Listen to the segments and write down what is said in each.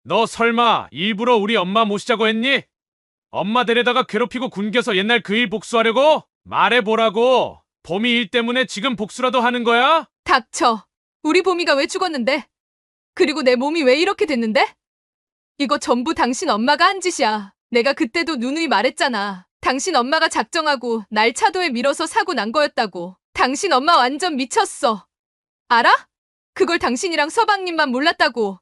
너 설마 일부러 우리 엄마 모시자고 했니? 엄마 데려다가 괴롭히고 굶겨서 옛날 그 일 복수하려고? 말해보라고. 봄이 일 때문에 지금 복수라도 하는 거야? 닥쳐. 우리 봄이가 왜 죽었는데? 그리고 내 몸이 왜 이렇게 됐는데? 이거 전부 당신 엄마가 한 짓이야. 내가 그때도 누누이 말했잖아. 당신 엄마가 작정하고 날 차도에 밀어서 사고 난 거였다고. 당신 엄마 완전 미쳤어. 알아? 그걸 당신이랑 서방님만 몰랐다고.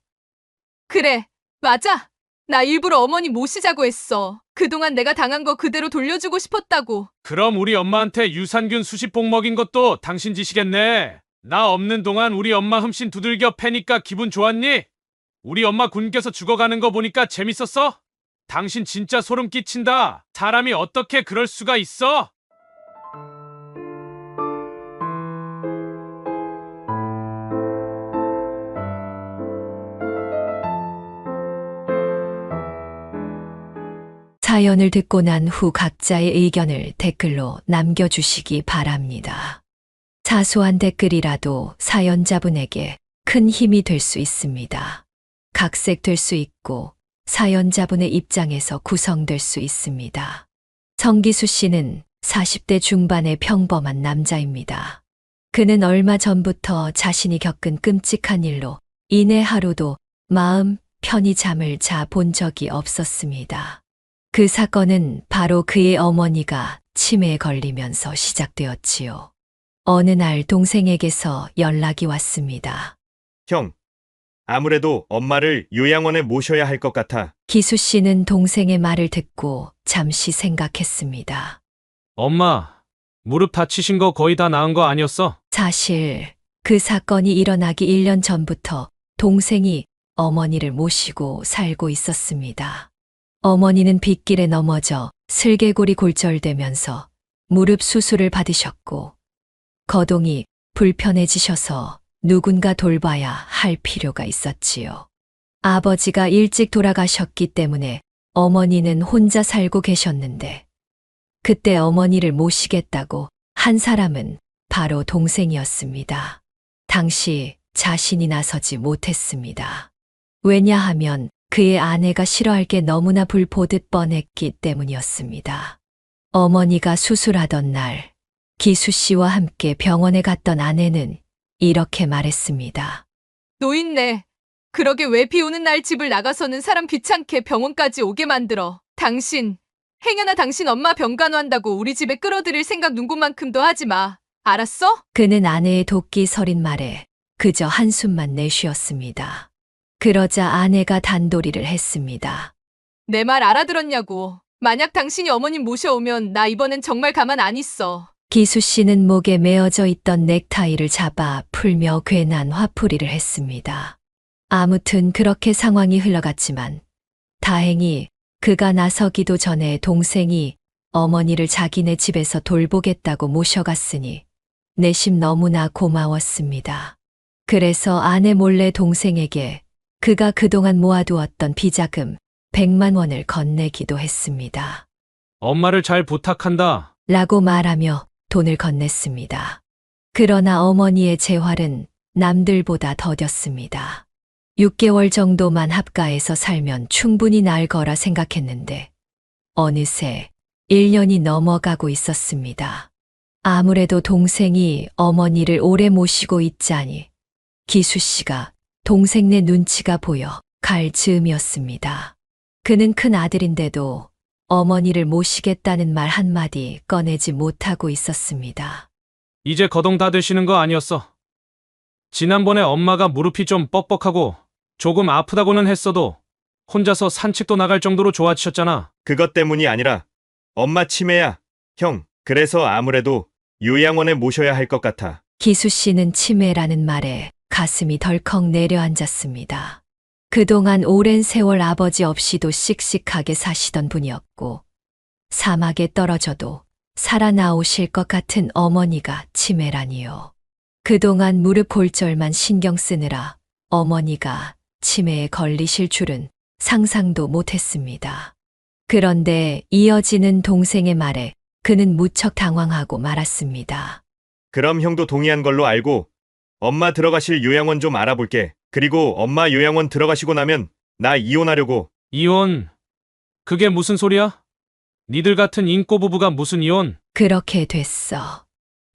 그래, 맞아. 나 일부러 어머니 모시자고 했어. 그동안 내가 당한 거 그대로 돌려주고 싶었다고. 그럼 우리 엄마한테 유산균 수십봉 먹인 것도 당신 짓이겠네. 나 없는 동안 우리 엄마 흠씬 두들겨 패니까 기분 좋았니? 우리 엄마 굶겨서 죽어가는 거 보니까 재밌었어? 당신 진짜 소름 끼친다. 사람이 어떻게 그럴 수가 있어? 사연을 듣고 난 후 각자의 의견을 댓글로 남겨주시기 바랍니다. 사소한 댓글이라도 사연자분에게 큰 힘이 될 수 있습니다. 각색될 수 있고 사연자분의 입장에서 구성될 수 있습니다. 성기수 씨는 40대 중반의 평범한 남자입니다. 그는 얼마 전부터 자신이 겪은 끔찍한 일로 이내 하루도 마음 편히 잠을 자 본 적이 없었습니다. 그 사건은 바로 그의 어머니가 치매에 걸리면서 시작되었지요. 어느 날 동생에게서 연락이 왔습니다. 형, 아무래도 엄마를 요양원에 모셔야 할 것 같아. 기수 씨는 동생의 말을 듣고 잠시 생각했습니다. 엄마, 무릎 다치신 거 거의 다 나은 거 아니었어? 사실 그 사건이 일어나기 1년 전부터 동생이 어머니를 모시고 살고 있었습니다. 어머니는 빗길에 넘어져 슬개골이 골절되면서 무릎 수술을 받으셨고 거동이 불편해지셔서 누군가 돌봐야 할 필요가 있었지요. 아버지가 일찍 돌아가셨기 때문에 어머니는 혼자 살고 계셨는데 그때 어머니를 모시겠다고 한 사람은 바로 동생이었습니다. 당시 자신이 나서지 못했습니다. 왜냐하면 그의 아내가 싫어할 게 너무나 불보듯 뻔했기 때문이었습니다. 어머니가 수술하던 날 기수 씨와 함께 병원에 갔던 아내는 이렇게 말했습니다. 노인네. 그러게 왜 비 오는 날 집을 나가서는 사람 귀찮게 병원까지 오게 만들어. 당신, 행여나 당신 엄마 병간호한다고 우리 집에 끌어들일 생각 눈곱만큼도 하지 마. 알았어? 그는 아내의 도끼 서린 말에 그저 한숨만 내쉬었습니다. 그러자 아내가 단도리를 했습니다. 내 말 알아들었냐고. 만약 당신이 어머님 모셔오면 나 이번엔 정말 가만 안 있어. 기수 씨는 목에 메어져 있던 넥타이를 잡아 풀며 괜한 화풀이를 했습니다. 아무튼 그렇게 상황이 흘러갔지만 다행히 그가 나서기도 전에 동생이 어머니를 자기네 집에서 돌보겠다고 모셔갔으니 내심 너무나 고마웠습니다. 그래서 아내 몰래 동생에게 그가 그동안 모아두었던 비자금 100만 원을 건네기도 했습니다. 엄마를 잘 부탁한다. 라고 말하며 돈을 건넸습니다. 그러나 어머니의 재활은 남들보다 더뎠습니다. 6개월 정도만 합가해서 살면 충분히 나을 거라 생각했는데 어느새 1년이 넘어가고 있었습니다. 아무래도 동생이 어머니를 오래 모시고 있자니 기수 씨가 동생네 눈치가 보여 갈 즈음이었습니다. 그는 큰 아들인데도 어머니를 모시겠다는 말 한마디 꺼내지 못하고 있었습니다. 이제 거동 다 되시는 거 아니었어? 지난번에 엄마가 무릎이 좀 뻑뻑하고 조금 아프다고는 했어도 혼자서 산책도 나갈 정도로 좋아지셨잖아. 그것 때문이 아니라 엄마 치매야. 형, 그래서 아무래도 요양원에 모셔야 할 것 같아. 기수 씨는 치매라는 말에 가슴이 덜컥 내려앉았습니다. 그동안 오랜 세월 아버지 없이도 씩씩하게 사시던 분이었고 사막에 떨어져도 살아나오실 것 같은 어머니가 치매라니요. 그동안 무릎 골절만 신경 쓰느라 어머니가 치매에 걸리실 줄은 상상도 못했습니다. 그런데 이어지는 동생의 말에 그는 무척 당황하고 말았습니다. 그럼 형도 동의한 걸로 알고 엄마 들어가실 요양원 좀 알아볼게. 그리고 엄마 요양원 들어가시고 나면 나 이혼하려고. 이혼. 그게 무슨 소리야? 니들 같은 인꼬 부부가 무슨 이혼? 그렇게 됐어.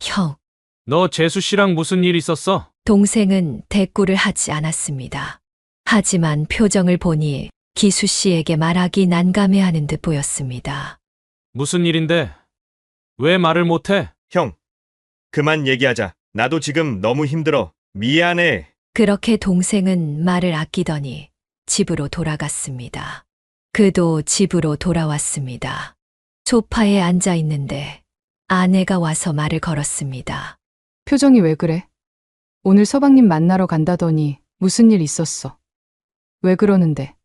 형, 너 재수 씨랑 무슨 일 있었어? 동생은 대꾸를 하지 않았습니다. 하지만 표정을 보니 기수 씨에게 말하기 난감해하는 듯 보였습니다. 무슨 일인데? 왜 말을 못해? 형, 그만 얘기하자. 나도 지금 너무 힘들어. 미안해. 그렇게 동생은 말을 아끼더니 집으로 돌아갔습니다. 그도 집으로 돌아왔습니다. 소파에 앉아 있는데 아내가 와서 말을 걸었습니다. 표정이 왜 그래? 오늘 서방님 만나러 간다더니 무슨 일 있었어? 왜 그러는데?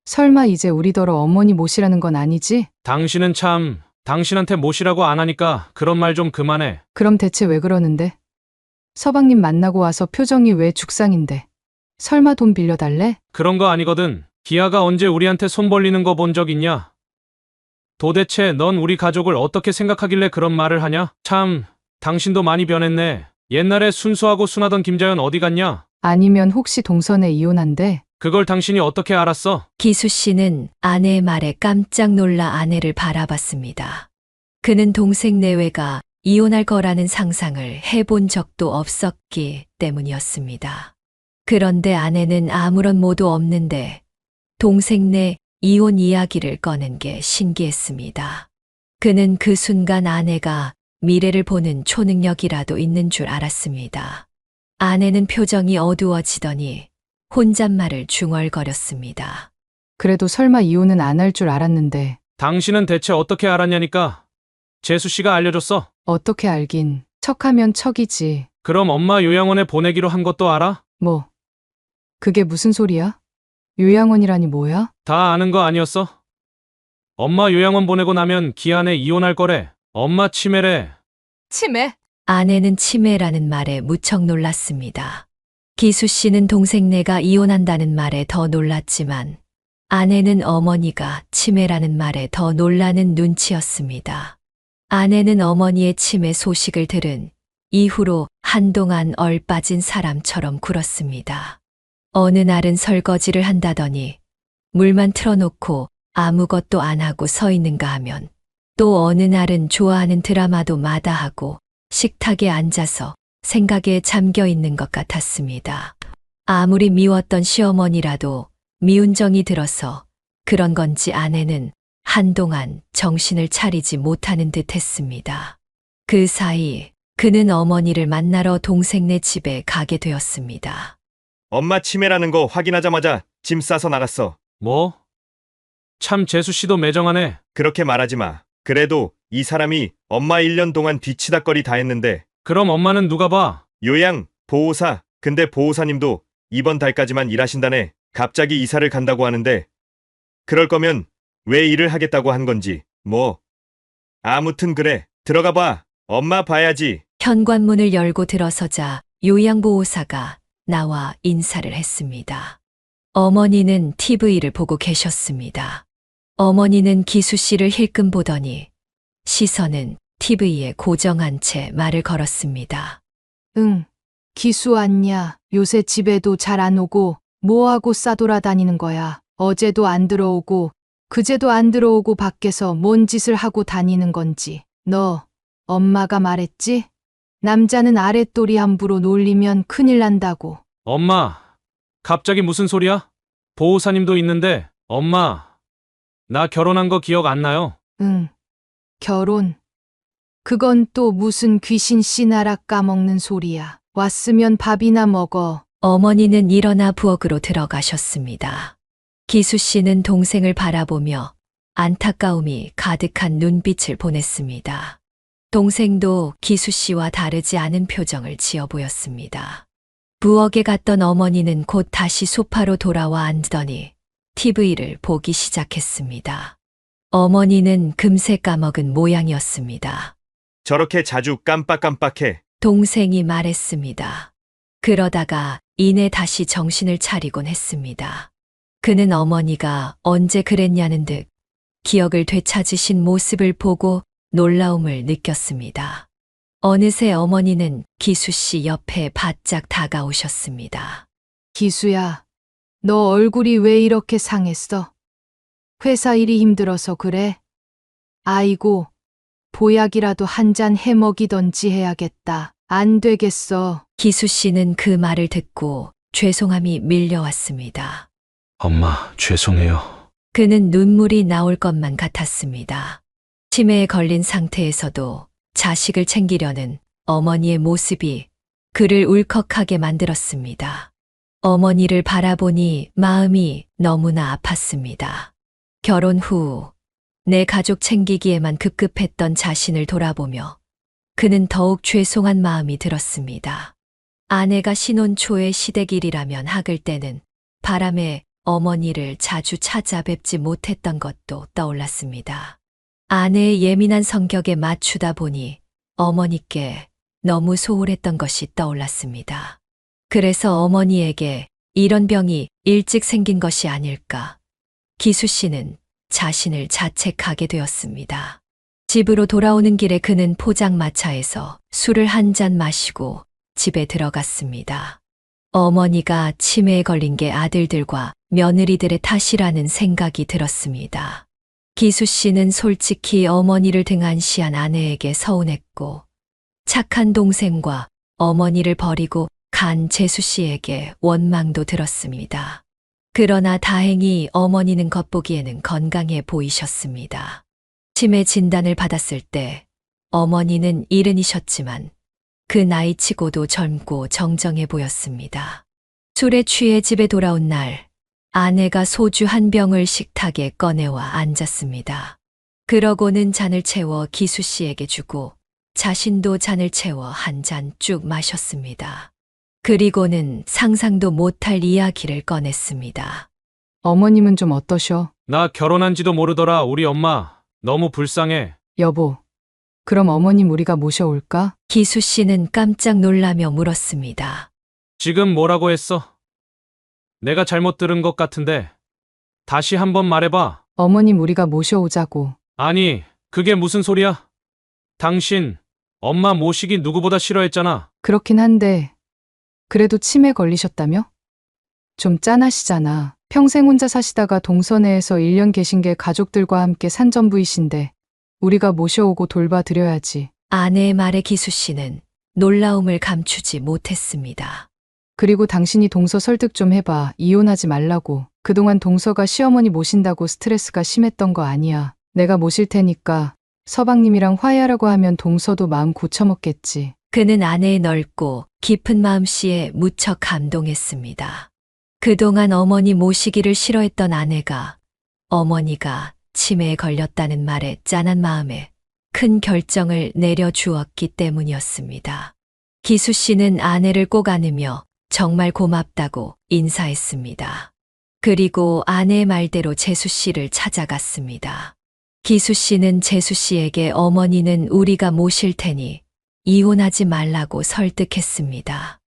설마 이제 우리더러 어머니 모시라는 건 아니지? 당신은 참, 당신한테 모시라고 안 하니까 그런 말 좀 그만해. 그럼 대체 왜 그러는데? 서방님 만나고 와서 표정이 왜 죽상인데? 설마 돈 빌려달래? 그런 거 아니거든. 기아가 언제 우리한테 손 벌리는 거 본 적 있냐? 도대체 넌 우리 가족을 어떻게 생각하길래 그런 말을 하냐? 참, 당신도 많이 변했네. 옛날에 순수하고 순하던 김자연 어디 갔냐? 아니면 혹시 동선에 이혼한대? 그걸 당신이 어떻게 알았어? 기수 씨는 아내의 말에 깜짝 놀라 아내를 바라봤습니다. 그는 동생 내외가 이혼할 거라는 상상을 해본 적도 없었기 때문이었습니다. 그런데 아내는 아무런 모도 없는데 동생 내 이혼 이야기를 꺼낸 게 신기했습니다. 그는 그 순간 아내가 미래를 보는 초능력이라도 있는 줄 알았습니다. 아내는 표정이 어두워지더니 혼잣말을 중얼거렸습니다. 그래도 설마 이혼은 안 할 줄 알았는데 당신은 대체 어떻게 알았냐니까? 재수 씨가 알려줬어. 어떻게 알긴. 척하면 척이지. 그럼 엄마 요양원에 보내기로 한 것도 알아? 뭐. 그게 무슨 소리야? 요양원이라니 뭐야? 다 아는 거 아니었어? 엄마 요양원 보내고 나면 기한에 이혼할 거래. 엄마 치매래. 치매? 아내는 치매라는 말에 무척 놀랐습니다. 기수 씨는 동생네가 이혼한다는 말에 더 놀랐지만 아내는 어머니가 치매라는 말에 더 놀라는 눈치였습니다. 아내는 어머니의 치매 소식을 들은 이후로 한동안 얼빠진 사람처럼 굴었습니다. 어느 날은 설거지를 한다더니 물만 틀어놓고 아무것도 안 하고 서 있는가 하면 또 어느 날은 좋아하는 드라마도 마다하고 식탁에 앉아서 생각에 잠겨 있는 것 같았습니다. 아무리 미웠던 시어머니라도 미운 정이 들어서 그런 건지 아내는 한동안 정신을 차리지 못하는 듯 했습니다. 그 사이 그는 어머니를 만나러 동생네 집에 가게 되었습니다. 엄마 치매라는 거 확인하자마자 짐 싸서 나갔어. 뭐? 참 재수 씨도 매정하네. 그렇게 말하지 마. 그래도 이 사람이 엄마 1년 동안 뒤치다꺼리 다 했는데 그럼 엄마는 누가 봐? 요양, 보호사. 근데 보호사님도 이번 달까지만 일하신다네. 갑자기 이사를 간다고 하는데 그럴 거면 왜 일을 하겠다고 한 건지. 뭐. 아무튼 그래. 들어가 봐. 엄마 봐야지. 현관문을 열고 들어서자 요양보호사가 나와 인사를 했습니다. 어머니는 TV를 보고 계셨습니다. 어머니는 기수 씨를 힐끔 보더니 시선은 TV에 고정한 채 말을 걸었습니다. 응. 기수 왔냐? 요새 집에도 잘 안 오고 뭐하고 싸돌아다니는 거야. 어제도 안 들어오고 그제도 안 들어오고 밖에서 뭔 짓을 하고 다니는 건지. 너 엄마가 말했지? 남자는 아랫도리 함부로 놀리면 큰일 난다고. 엄마, 갑자기 무슨 소리야? 보호사님도 있는데, 엄마, 나 결혼한 거 기억 안 나요? 응. 결혼. 그건 또 무슨 귀신 씨나락 까먹는 소리야. 왔으면 밥이나 먹어. 어머니는 일어나 부엌으로 들어가셨습니다. 기수 씨는 동생을 바라보며 안타까움이 가득한 눈빛을 보냈습니다. 동생도 기수 씨와 다르지 않은 표정을 지어 보였습니다. 부엌에 갔던 어머니는 곧 다시 소파로 돌아와 앉더니 TV를 보기 시작했습니다. 어머니는 금세 까먹은 모양이었습니다. 저렇게 자주 깜빡깜빡해. 동생이 말했습니다. 그러다가 이내 다시 정신을 차리곤 했습니다. 그는 어머니가 언제 그랬냐는 듯 기억을 되찾으신 모습을 보고 놀라움을 느꼈습니다. 어느새 어머니는 기수 씨 옆에 바짝 다가오셨습니다. 기수야. 너 얼굴이 왜 이렇게 상했어? 회사 일이 힘들어서 그래? 아이고, 보약이라도 한 잔 해먹이던지 해야겠다. 안 되겠어. 기수 씨는 그 말을 듣고 죄송함이 밀려왔습니다. 엄마, 죄송해요. 그는 눈물이 나올 것만 같았습니다. 치매에 걸린 상태에서도 자식을 챙기려는 어머니의 모습이 그를 울컥하게 만들었습니다. 어머니를 바라보니 마음이 너무나 아팠습니다. 결혼 후 내 가족 챙기기에만 급급했던 자신을 돌아보며 그는 더욱 죄송한 마음이 들었습니다. 아내가 신혼 초의 시댁일이라면 학을 때는 바람에 어머니를 자주 찾아뵙지 못했던 것도 떠올랐습니다. 아내의 예민한 성격에 맞추다 보니 어머니께 너무 소홀했던 것이 떠올랐습니다. 그래서 어머니에게 이런 병이 일찍 생긴 것이 아닐까. 기수 씨는 자신을 자책하게 되었습니다. 집으로 돌아오는 길에 그는 포장마차에서 술을 한 잔 마시고 집에 들어갔습니다. 어머니가 치매에 걸린 게 아들들과 며느리들의 탓이라는 생각이 들었습니다. 기수 씨는 솔직히 어머니를 등한시한 아내에게 서운했고 착한 동생과 어머니를 버리고 간 재수 씨에게 원망도 들었습니다. 그러나 다행히 어머니는 겉보기에는 건강해 보이셨습니다. 치매 진단을 받았을 때 어머니는 일흔이셨지만 그 나이치고도 젊고 정정해 보였습니다. 술에 취해 집에 돌아온 날 아내가 소주 한 병을 식탁에 꺼내와 앉았습니다. 그러고는 잔을 채워 기수 씨에게 주고 자신도 잔을 채워 한 잔 쭉 마셨습니다. 그리고는 상상도 못할 이야기를 꺼냈습니다. 어머님은 좀 어떠셔? 나 결혼한지도 모르더라. 우리 엄마. 너무 불쌍해. 여보, 그럼 어머님 우리가 모셔올까? 기수 씨는 깜짝 놀라며 물었습니다. 지금 뭐라고 했어? 내가 잘못 들은 것 같은데. 다시 한번 말해봐. 어머님 우리가 모셔오자고. 아니, 그게 무슨 소리야? 당신, 엄마 모시기 누구보다 싫어했잖아. 그렇긴 한데, 그래도 치매 걸리셨다며? 좀 짠하시잖아. 평생 혼자 사시다가 동선회에서 1년 계신 게 가족들과 함께 산전부이신데, 우리가 모셔오고 돌봐드려야지. 아내의 말에 기수 씨는 놀라움을 감추지 못했습니다. 그리고 당신이 동서 설득 좀 해봐. 이혼하지 말라고. 그동안 동서가 시어머니 모신다고 스트레스가 심했던 거 아니야. 내가 모실 테니까 서방님이랑 화해하라고 하면 동서도 마음 고쳐먹겠지. 그는 아내의 넓고 깊은 마음씨에 무척 감동했습니다. 그동안 어머니 모시기를 싫어했던 아내가 어머니가 치매에 걸렸다는 말에 짠한 마음에 큰 결정을 내려주었기 때문이었습니다. 기수 씨는 아내를 꼭 안으며 정말 고맙다고 인사했습니다. 그리고 아내의 말대로 재수 씨를 찾아갔습니다. 기수 씨는 재수 씨에게 어머니는 우리가 모실 테니 이혼하지 말라고 설득했습니다.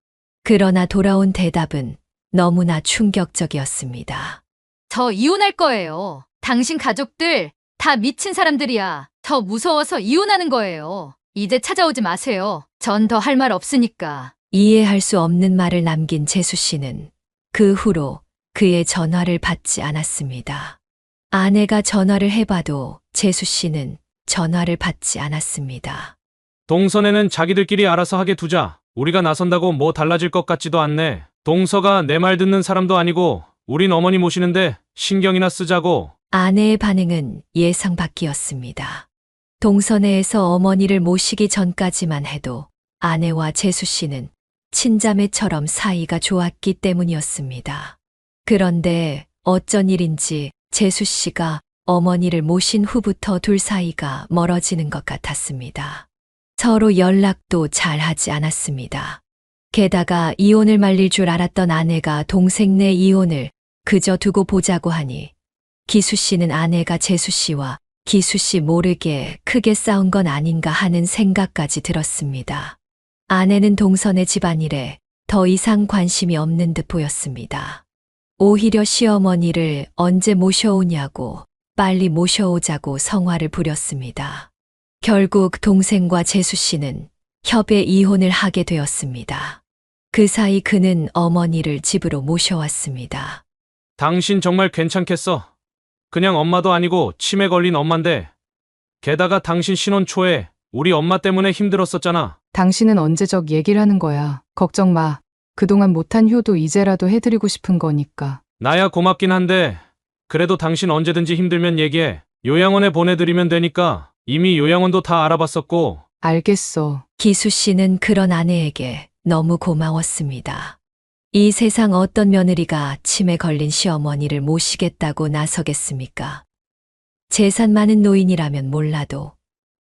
그러나 돌아온 대답은 너무나 충격적이었습니다. 저 이혼할 거예요. 당신 가족들 다 미친 사람들이야. 저 무서워서 이혼하는 거예요. 이제 찾아오지 마세요. 전 더 할 말 없으니까. 이해할 수 없는 말을 남긴 재수 씨는 그 후로 그의 전화를 받지 않았습니다. 아내가 전화를 해봐도 재수 씨는 전화를 받지 않았습니다. 동선에는 자기들끼리 알아서 하게 두자. 우리가 나선다고 뭐 달라질 것 같지도 않네. 동서가 내 말 듣는 사람도 아니고 우린 어머니 모시는데 신경이나 쓰자고. 아내의 반응은 예상 밖이었습니다. 동선회에서 어머니를 모시기 전까지만 해도 아내와 재수 씨는 친자매처럼 사이가 좋았기 때문이었습니다. 그런데 어쩐 일인지 재수 씨가 어머니를 모신 후부터 둘 사이가 멀어지는 것 같았습니다. 서로 연락도 잘 하지 않았습니다. 게다가 이혼을 말릴 줄 알았던 아내가 동생네 이혼을 그저 두고 보자고 하니 기수 씨는 아내가 재수 씨와 기수 씨 모르게 크게 싸운 건 아닌가 하는 생각까지 들었습니다. 아내는 동선의 집안일에 더 이상 관심이 없는 듯 보였습니다. 오히려 시어머니를 언제 모셔오냐고 빨리 모셔오자고 성화를 부렸습니다. 결국 동생과 재수 씨는 협의 이혼을 하게 되었습니다. 그 사이 그는 어머니를 집으로 모셔왔습니다. 당신 정말 괜찮겠어. 그냥 엄마도 아니고 치매 걸린 엄만데. 게다가 당신 신혼 초에 우리 엄마 때문에 힘들었었잖아. 당신은 언제적 얘기를 하는 거야. 걱정 마. 그동안 못한 효도 이제라도 해드리고 싶은 거니까. 나야 고맙긴 한데 그래도 당신 언제든지 힘들면 얘기해. 요양원에 보내드리면 되니까. 이미 요양원도 다 알아봤었고. 알겠어. 기수 씨는 그런 아내에게 너무 고마웠습니다. 이 세상 어떤 며느리가 치매 걸린 시어머니를 모시겠다고 나서겠습니까? 재산 많은 노인이라면 몰라도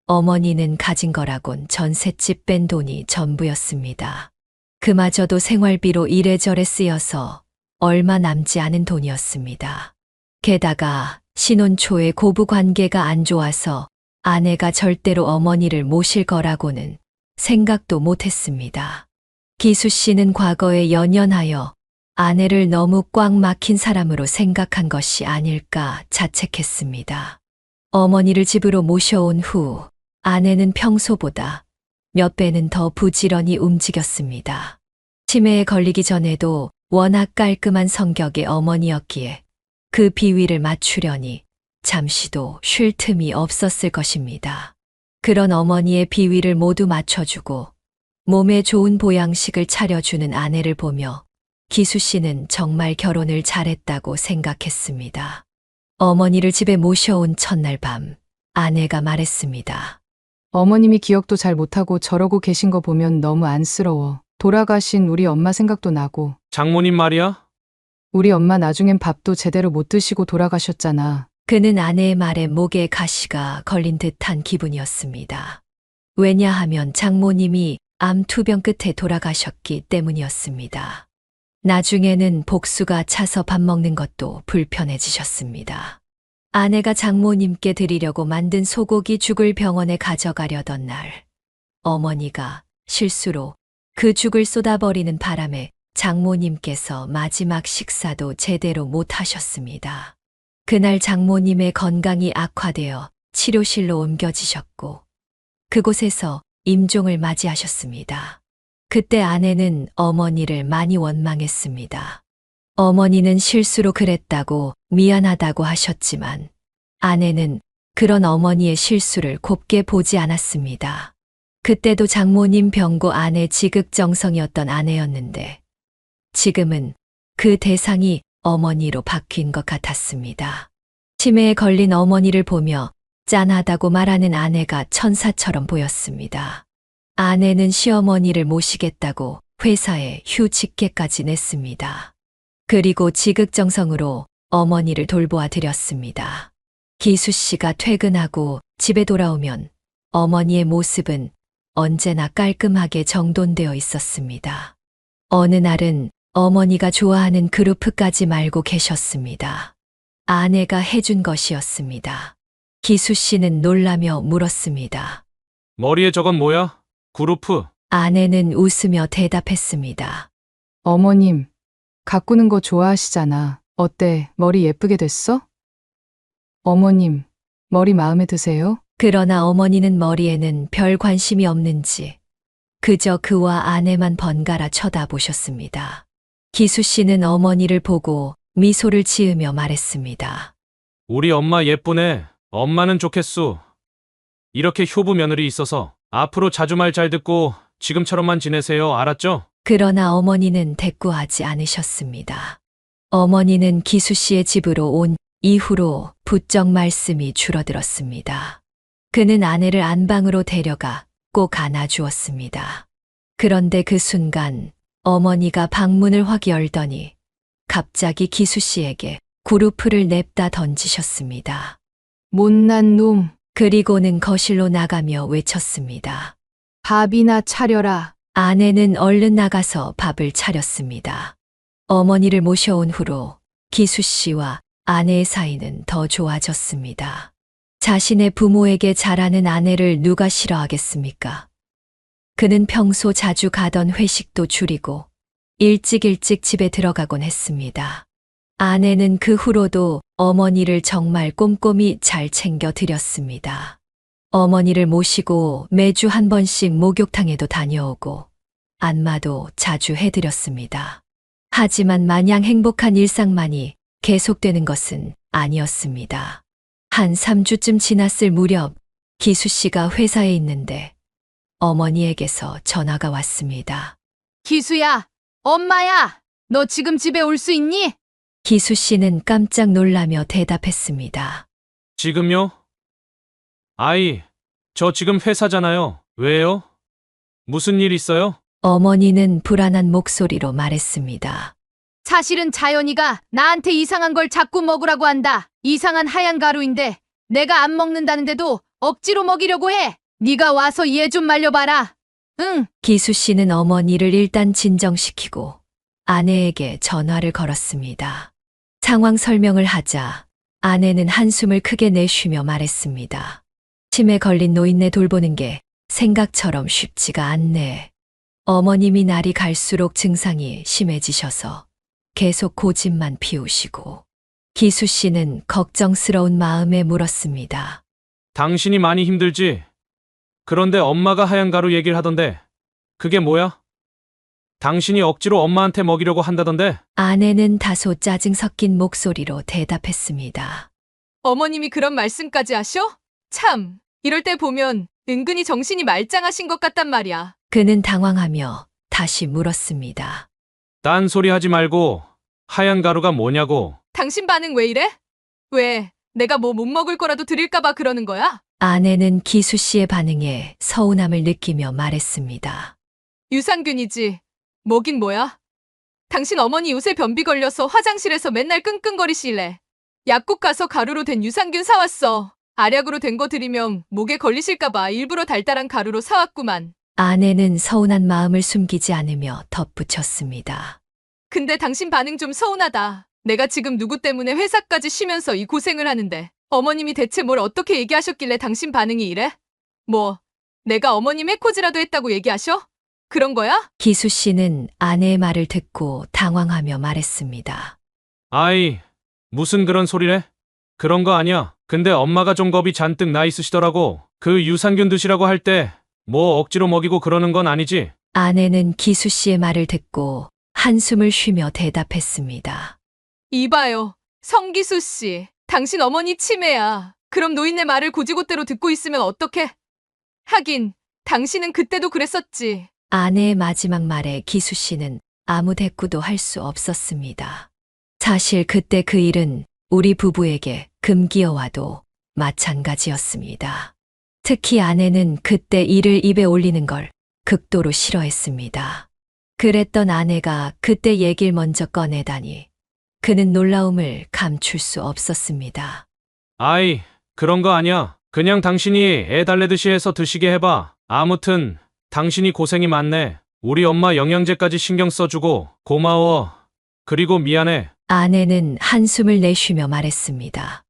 어머니는 가진 거라곤 전셋집 뺀 돈이 전부였습니다. 그마저도 생활비로 이래저래 쓰여서 얼마 남지 않은 돈이었습니다. 게다가 신혼 초에 고부 관계가 안 좋아서 아내가 절대로 어머니를 모실 거라고는 생각도 못했습니다. 기수 씨는 과거에 연연하여 아내를 너무 꽉 막힌 사람으로 생각한 것이 아닐까 자책했습니다. 어머니를 집으로 모셔온 후 아내는 평소보다 몇 배는 더 부지런히 움직였습니다. 치매에 걸리기 전에도 워낙 깔끔한 성격의 어머니였기에 그 비위를 맞추려니 잠시도 쉴 틈이 없었을 것입니다. 그런 어머니의 비위를 모두 맞춰주고 몸에 좋은 보양식을 차려주는 아내를 보며 기수 씨는 정말 결혼을 잘했다고 생각했습니다. 어머니를 집에 모셔온 첫날 밤 아내가 말했습니다. 어머님이 기억도 잘 못하고 저러고 계신 거 보면 너무 안쓰러워. 돌아가신 우리 엄마 생각도 나고. 장모님 말이야? 우리 엄마 나중엔 밥도 제대로 못 드시고 돌아가셨잖아. 그는 아내의 말에 목에 가시가 걸린 듯한 기분이었습니다. 왜냐하면 장모님이 암 투병 끝에 돌아가셨기 때문이었습니다. 나중에는 복수가 차서 밥 먹는 것도 불편해지셨습니다. 아내가 장모님께 드리려고 만든 소고기 죽을 병원에 가져가려던 날, 어머니가 실수로 그 죽을 쏟아버리는 바람에 장모님께서 마지막 식사도 제대로 못 하셨습니다. 그날 장모님의 건강이 악화되어 치료실로 옮겨지셨고 그곳에서 임종을 맞이하셨습니다. 그때 아내는 어머니를 많이 원망했습니다. 어머니는 실수로 그랬다고 미안하다고 하셨지만 아내는 그런 어머니의 실수를 곱게 보지 않았습니다. 그때도 장모님 병고 아내 지극정성이었던 아내였는데 지금은 그 대상이 어머니로 바뀐 것 같았습니다. 치매에 걸린 어머니를 보며 짠하다고 말하는 아내가 천사처럼 보였습니다. 아내는 시어머니를 모시겠다고 회사에 휴직계까지 냈습니다. 그리고 지극정성으로 어머니를 돌보아 드렸습니다. 기수 씨가 퇴근하고 집에 돌아오면 어머니의 모습은 언제나 깔끔하게 정돈되어 있었습니다. 어느 날은 어머니가 좋아하는 그루프까지 말고 계셨습니다. 아내가 해준 것이었습니다. 기수 씨는 놀라며 물었습니다. 머리에 저건 뭐야? 구루프. 아내는 웃으며 대답했습니다. 어머님, 가꾸는 거 좋아하시잖아. 어때? 머리 예쁘게 됐어? 어머님, 머리 마음에 드세요? 그러나 어머니는 머리에는 별 관심이 없는지 그저 그와 아내만 번갈아 쳐다보셨습니다. 기수 씨는 어머니를 보고 미소를 지으며 말했습니다. 우리 엄마 예쁘네. 엄마는 좋겠소. 이렇게 효부 며느리 있어서 앞으로 자주 말 잘 듣고 지금처럼만 지내세요. 알았죠? 그러나 어머니는 대꾸하지 않으셨습니다. 어머니는 기수 씨의 집으로 온 이후로 부쩍 말씀이 줄어들었습니다. 그는 아내를 안방으로 데려가 꼭 안아주었습니다. 그런데 그 순간 어머니가 방문을 확 열더니 갑자기 기수 씨에게 구루프를 냅다 던지셨습니다. 못난 놈, 그리고는 거실로 나가며 외쳤습니다. 밥이나 차려라. 아내는 얼른 나가서 밥을 차렸습니다. 어머니를 모셔온 후로 기수 씨와 아내의 사이는 더 좋아졌습니다. 자신의 부모에게 잘하는 아내를 누가 싫어하겠습니까? 그는 평소 자주 가던 회식도 줄이고 일찍 집에 들어가곤 했습니다. 아내는 그 후로도 어머니를 정말 꼼꼼히 잘 챙겨 드렸습니다. 어머니를 모시고 매주 한 번씩 목욕탕에도 다녀오고 안마도 자주 해드렸습니다. 하지만 마냥 행복한 일상만이 계속되는 것은 아니었습니다. 한 3주쯤 지났을 무렵 기수 씨가 회사에 있는데 어머니에게서 전화가 왔습니다. 기수야, 엄마야, 너 지금 집에 올 수 있니? 기수 씨는 깜짝 놀라며 대답했습니다. 지금요? 아이, 저 지금 회사잖아요. 왜요? 무슨 일 있어요? 어머니는 불안한 목소리로 말했습니다. 사실은 자연이가 나한테 이상한 걸 자꾸 먹으라고 한다. 이상한 하얀 가루인데 내가 안 먹는다는데도 억지로 먹이려고 해. 네가 와서 얘 좀 말려봐라. 응. 기수 씨는 어머니를 일단 진정시키고 아내에게 전화를 걸었습니다. 상황 설명을 하자 아내는 한숨을 크게 내쉬며 말했습니다. 치매 걸린 노인네 돌보는 게 생각처럼 쉽지가 않네. 어머님이 날이 갈수록 증상이 심해지셔서 계속 고집만 피우시고 기수 씨는 걱정스러운 마음에 물었습니다. 당신이 많이 힘들지? 그런데 엄마가 하얀 가루 얘기를 하던데 그게 뭐야? 당신이 억지로 엄마한테 먹이려고 한다던데? 아내는 다소 짜증 섞인 목소리로 대답했습니다. 어머님이 그런 말씀까지 하셔? 참, 이럴 때 보면 은근히 정신이 말짱하신 것 같단 말이야. 그는 당황하며 다시 물었습니다. 딴소리 하지 말고 하얀 가루가 뭐냐고. 당신 반응 왜 이래? 왜, 내가 뭐 못 먹을 거라도 드릴까봐 그러는 거야? 아내는 기수 씨의 반응에 서운함을 느끼며 말했습니다. 유산균이지. 뭐긴 뭐야? 당신 어머니 요새 변비 걸려서 화장실에서 맨날 끙끙거리실래. 약국 가서 가루로 된 유산균 사왔어. 알약으로 된 거 드리면 목에 걸리실까봐 일부러 달달한 가루로 사왔구만. 아내는 서운한 마음을 숨기지 않으며 덧붙였습니다. 근데 당신 반응 좀 서운하다. 내가 지금 누구 때문에 회사까지 쉬면서 이 고생을 하는데 어머님이 대체 뭘 어떻게 얘기하셨길래 당신 반응이 이래? 뭐, 내가 어머님 해코지라도 했다고 얘기하셔? 그런 거야? 기수 씨는 아내의 말을 듣고 당황하며 말했습니다. 아이, 무슨 그런 소리래? 그런 거 아니야. 근데 엄마가 좀 겁이 잔뜩 나 있으시더라고. 그 유산균 드시라고 할 때 뭐 억지로 먹이고 그러는 건 아니지? 아내는 기수 씨의 말을 듣고 한숨을 쉬며 대답했습니다. 이봐요. 성기수 씨. 당신 어머니 치매야. 그럼 노인네 말을 고지고대로 듣고 있으면 어떡해? 하긴, 당신은 그때도 그랬었지. 아내의 마지막 말에 기수 씨는 아무 대꾸도 할 수 없었습니다. 사실 그때 그 일은 우리 부부에게 금기어와도 마찬가지였습니다. 특히 아내는 그때 일을 입에 올리는 걸 극도로 싫어했습니다. 그랬던 아내가 그때 얘기를 먼저 꺼내다니 그는 놀라움을 감출 수 없었습니다. 아이, 그런 거 아니야. 그냥 당신이 애 달래듯이 해서 드시게 해봐. 아무튼 당신이 고생이 많네. 우리 엄마 영양제까지 신경 써주고 고마워. 그리고 미안해. 아내는 한숨을 내쉬며 말했습니다.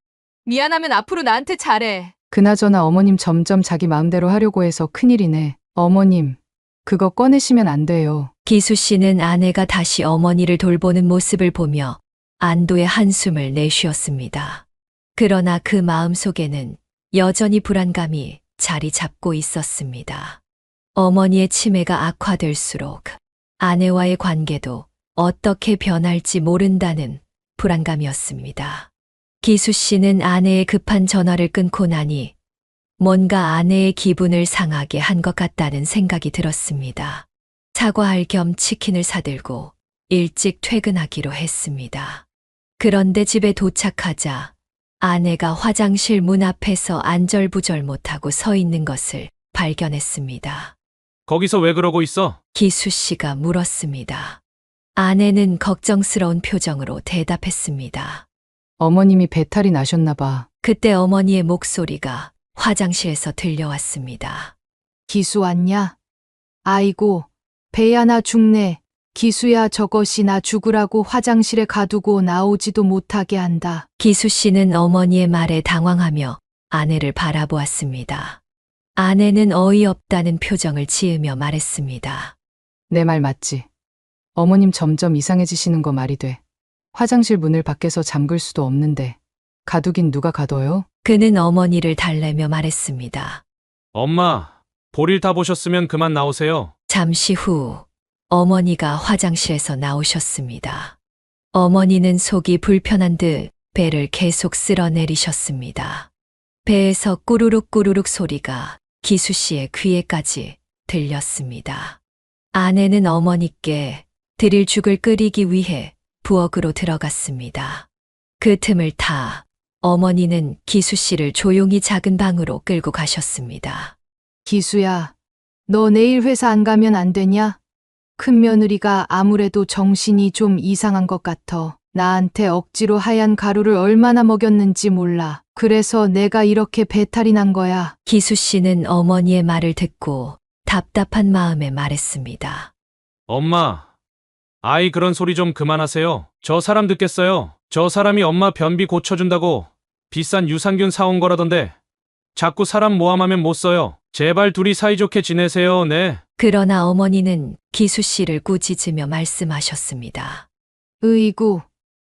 미안하면 앞으로 나한테 잘해. 그나저나 어머님 점점 자기 마음대로 하려고 해서 큰일이네. 어머님, 그거 꺼내시면 안 돼요. 기수 씨는 아내가 다시 어머니를 돌보는 모습을 보며 안도의 한숨을 내쉬었습니다. 그러나 그 마음 속에는 여전히 불안감이 자리 잡고 있었습니다. 어머니의 치매가 악화될수록 아내와의 관계도 어떻게 변할지 모른다는 불안감이었습니다. 기수 씨는 아내의 급한 전화를 끊고 나니 뭔가 아내의 기분을 상하게 한 것 같다는 생각이 들었습니다. 사과할 겸 치킨을 사들고 일찍 퇴근하기로 했습니다. 그런데 집에 도착하자 아내가 화장실 문 앞에서 안절부절 못하고 서 있는 것을 발견했습니다. 거기서 왜 그러고 있어? 기수 씨가 물었습니다. 아내는 걱정스러운 표정으로 대답했습니다. 어머님이 배탈이 나셨나 봐. 그때 어머니의 목소리가 화장실에서 들려왔습니다. 기수 왔냐? 아이고, 배야 나 죽네. 기수야 저것이 나 죽으라고 화장실에 가두고 나오지도 못하게 한다. 기수 씨는 어머니의 말에 당황하며 아내를 바라보았습니다. 아내는 어이없다는 표정을 지으며 말했습니다. 내 말 맞지? 어머님 점점 이상해지시는 거 말이 돼. 화장실 문을 밖에서 잠글 수도 없는데 가두긴 누가 가둬요? 그는 어머니를 달래며 말했습니다. 엄마, 볼일 다 보셨으면 그만 나오세요. 잠시 후 어머니가 화장실에서 나오셨습니다. 어머니는 속이 불편한 듯 배를 계속 쓸어내리셨습니다. 배에서 꾸루룩 꾸루룩 소리가 기수 씨의 귀에까지 들렸습니다. 아내는 어머니께 드릴 죽을 끓이기 위해 부엌으로 들어갔습니다. 그 틈을 타 어머니는 기수 씨를 조용히 작은 방으로 끌고 가셨습니다. 기수야, 너 내일 회사 안 가면 안 되냐? 큰 며느리가 아무래도 정신이 좀 이상한 것 같아. 나한테 억지로 하얀 가루를 얼마나 먹였는지 몰라. 그래서 내가 이렇게 배탈이 난 거야. 기수 씨는 어머니의 말을 듣고 답답한 마음에 말했습니다. 엄마, 아이 그런 소리 좀 그만하세요. 저 사람 듣겠어요. 저 사람이 엄마 변비 고쳐준다고 비싼 유산균 사온 거라던데 자꾸 사람 모함하면 못 써요. 제발 둘이 사이좋게 지내세요. 네. 그러나 어머니는 기수 씨를 꾸짖으며 말씀하셨습니다. 으이구,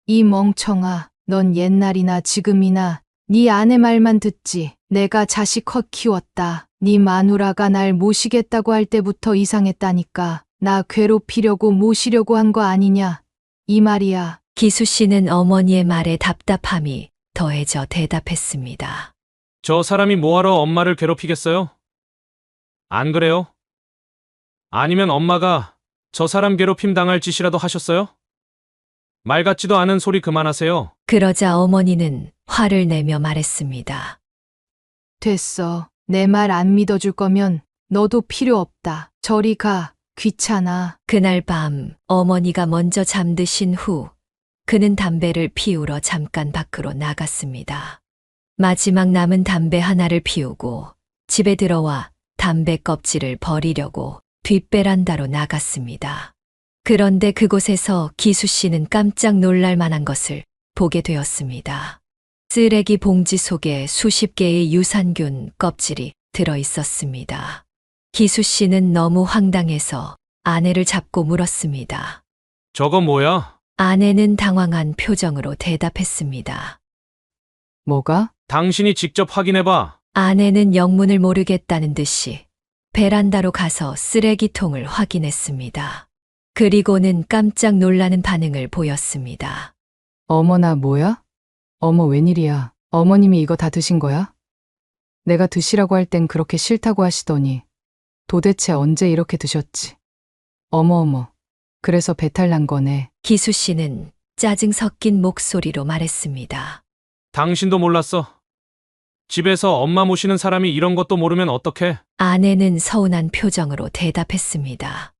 이 멍청아. 넌 옛날이나 지금이나 네 아내 말만 듣지. 내가 자식 헛 키웠다. 네 마누라가 날 모시겠다고 할 때부터 이상했다니까. 나 괴롭히려고 모시려고 한 거 아니냐. 이 말이야. 기수 씨는 어머니의 말에 답답함이 더해져 대답했습니다. 저 사람이 뭐하러 엄마를 괴롭히겠어요? 안 그래요? 아니면 엄마가 저 사람 괴롭힘 당할 짓이라도 하셨어요? 말 같지도 않은 소리 그만하세요. 그러자 어머니는 화를 내며 말했습니다. 됐어. 내 말 안 믿어줄 거면 너도 필요 없다. 저리 가. 귀찮아. 그날 밤 어머니가 먼저 잠드신 후 그는 담배를 피우러 잠깐 밖으로 나갔습니다. 마지막 남은 담배 하나를 피우고 집에 들어와 담배 껍질을 버리려고 뒷베란다로 나갔습니다. 그런데 그곳에서 기수 씨는 깜짝 놀랄 만한 것을 보게 되었습니다. 쓰레기 봉지 속에 수십 개의 유산균 껍질이 들어 있었습니다. 기수 씨는 너무 황당해서 아내를 잡고 물었습니다. 저거 뭐야? 아내는 당황한 표정으로 대답했습니다. 뭐가? 당신이 직접 확인해봐. 아내는 영문을 모르겠다는 듯이 베란다로 가서 쓰레기통을 확인했습니다. 그리고는 깜짝 놀라는 반응을 보였습니다. 어머나 뭐야? 어머 웬일이야. 어머님이 이거 다 드신 거야? 내가 드시라고 할 땐 그렇게 싫다고 하시더니 도대체 언제 이렇게 드셨지? 어머. 그래서 배탈 난 거네. 기수 씨는 짜증 섞인 목소리로 말했습니다. 당신도 몰랐어. 집에서 엄마 모시는 사람이 이런 것도 모르면 어떡해? 아내는 서운한 표정으로 대답했습니다.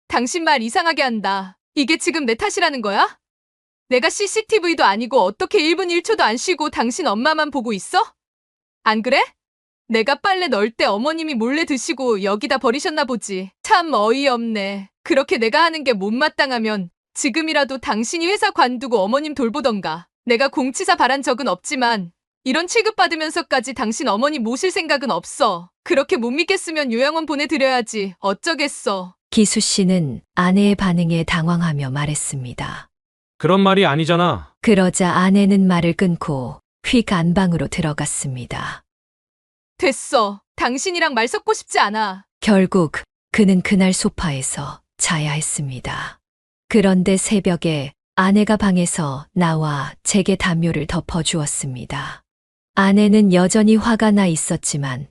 당신 말 이상하게 한다. 이게 지금 내 탓이라는 거야? 내가 CCTV도 아니고 어떻게 1분 1초도 안 쉬고 당신 엄마만 보고 있어? 안 그래? 내가 빨래 넣을 때 어머님이 몰래 드시고 여기다 버리셨나 보지. 참 어이없네. 그렇게 내가 하는 게 못마땅하면 지금이라도 당신이 회사 관두고 어머님 돌보던가. 내가 공치사 바란 적은 없지만 이런 취급받으면서까지 당신 어머니 모실 생각은 없어. 그렇게 못 믿겠으면 요양원 보내드려야지. 어쩌겠어. 기수 씨는 아내의 반응에 당황하며 말했습니다. 그런 말이 아니잖아. 그러자 아내는 말을 끊고 휙 안방으로 들어갔습니다. 됐어. 당신이랑 말 섞고 싶지 않아. 결국 그는 그날 소파에서 자야 했습니다. 그런데 새벽에 아내가 방에서 나와 제게 담요를 덮어주었습니다. 아내는 여전히 화가 나 있었지만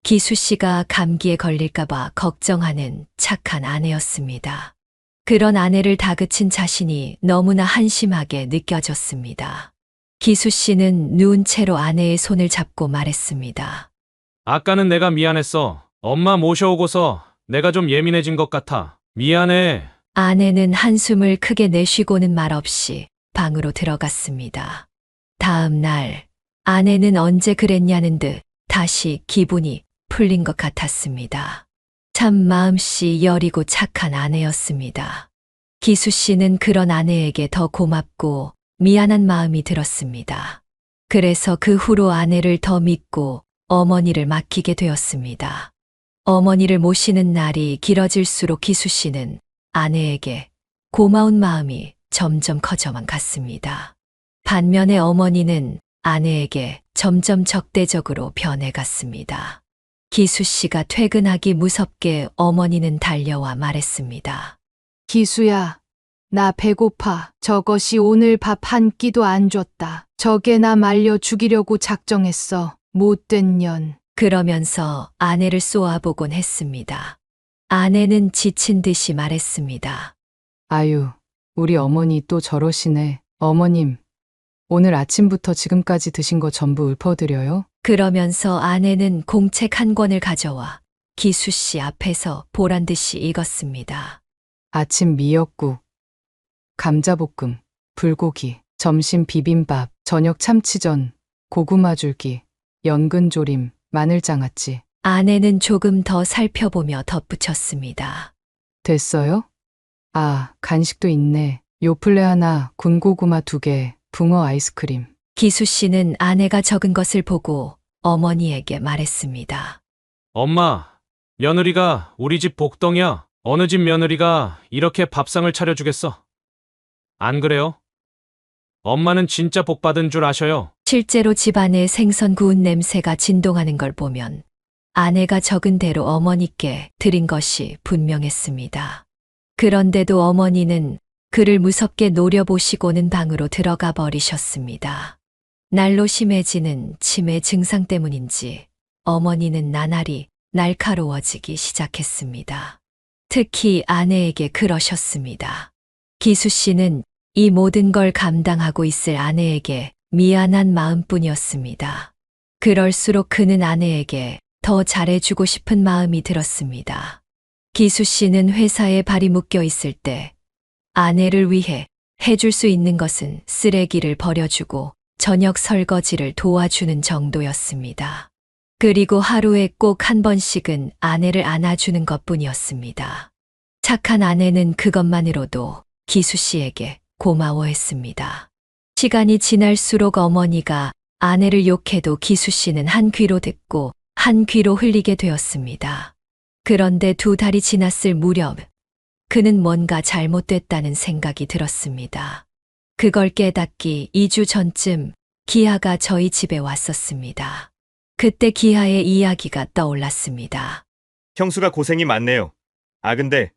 기수 씨가 감기에 걸릴까봐 걱정하는 착한 아내였습니다. 그런 아내를 다그친 자신이 너무나 한심하게 느껴졌습니다. 기수 씨는 누운 채로 아내의 손을 잡고 말했습니다. 아까는 내가 미안했어. 엄마 모셔오고서 내가 좀 예민해진 것 같아. 미안해. 아내는 한숨을 크게 내쉬고는 말없이 방으로 들어갔습니다. 다음 날 아내는 언제 그랬냐는 듯 다시 기분이 풀린 것 같았습니다. 참 마음씨 여리고 착한 아내였습니다. 기수 씨는 그런 아내에게 더 고맙고 미안한 마음이 들었습니다. 그래서 그 후로 아내를 더 믿고 어머니를 맡기게 되었습니다. 어머니를 모시는 날이 길어질수록 기수 씨는 아내에게 고마운 마음이 점점 커져만 갔습니다. 반면에 어머니는 아내에게 점점 적대적으로 변해갔습니다. 기수 씨가 퇴근하기 무섭게 어머니는 달려와 말했습니다. 기수야, 나 배고파. 저것이 오늘 밥 한 끼도 안 줬다. 저게 나 말려 죽이려고 작정했어. 못된 년. 그러면서 아내를 쏘아보곤 했습니다. 아내는 지친 듯이 말했습니다. 아유, 우리 어머니 또 저러시네. 어머님, 오늘 아침부터 지금까지 드신 거 전부 읊어드려요? 그러면서 아내는 공책 한 권을 가져와 기수 씨 앞에서 보란 듯이 읽었습니다. 아침 미역국, 감자볶음, 불고기, 점심 비빔밥, 저녁 참치전, 고구마 줄기, 연근조림, 마늘장아찌. 아내는 조금 더 살펴보며 덧붙였습니다. 됐어요? 아, 간식도 있네. 요플레 하나, 군고구마 2개, 붕어 아이스크림. 기수 씨는 아내가 적은 것을 보고 어머니에게 말했습니다. 엄마, 며느리가 우리 집 복덩이야. 어느 집 며느리가 이렇게 밥상을 차려주겠어? 안 그래요? 엄마는 진짜 복 받은 줄 아셔요. 실제로 집안에 생선 구운 냄새가 진동하는 걸 보면 아내가 적은 대로 어머니께 드린 것이 분명했습니다. 그런데도 어머니는 그를 무섭게 노려보시고는 방으로 들어가 버리셨습니다. 날로 심해지는 치매 증상 때문인지 어머니는 나날이 날카로워지기 시작했습니다. 특히 아내에게 그러셨습니다. 기수 씨는 이 모든 걸 감당하고 있을 아내에게 미안한 마음뿐이었습니다. 그럴수록 그는 아내에게 더 잘해주고 싶은 마음이 들었습니다. 기수 씨는 회사에 발이 묶여 있을 때 아내를 위해 해줄 수 있는 것은 쓰레기를 버려주고 저녁 설거지를 도와주는 정도였습니다. 그리고 하루에 꼭 한 번씩은 아내를 안아주는 것뿐이었습니다. 착한 아내는 그것만으로도 기수 씨에게 고마워했습니다. 시간이 지날수록 어머니가 아내를 욕해도 기수 씨는 한 귀로 듣고 한 귀로 흘리게 되었습니다. 그런데 2달이 지났을 무렵 그는 뭔가 잘못됐다는 생각이 들었습니다. 그걸 깨닫기 2주 전쯤 기하가 저희 집에 왔었습니다. 그때 기하의 이야기가 떠올랐습니다. 형수가 고생이 많네요. 아, 근데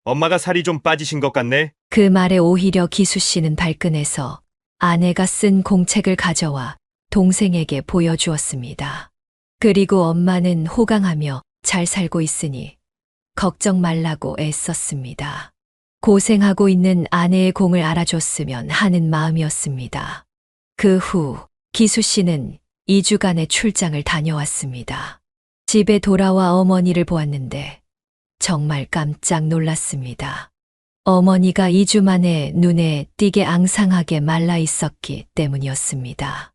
엄마가 살이 좀 빠지신 것 같네. 그 말에 오히려 기수 씨는 발끈해서 아내가 쓴 공책을 가져와 동생에게 보여주었습니다. 그리고 엄마는 호강하며 잘 살고 있으니 걱정 말라고 애썼습니다. 고생하고 있는 아내의 공을 알아줬으면 하는 마음이었습니다. 그 후 기수 씨는 2주간의 출장을 다녀왔습니다. 집에 돌아와 어머니를 보았는데 정말 깜짝 놀랐습니다. 어머니가 2주 만에 눈에 띄게 앙상하게 말라 있었기 때문이었습니다.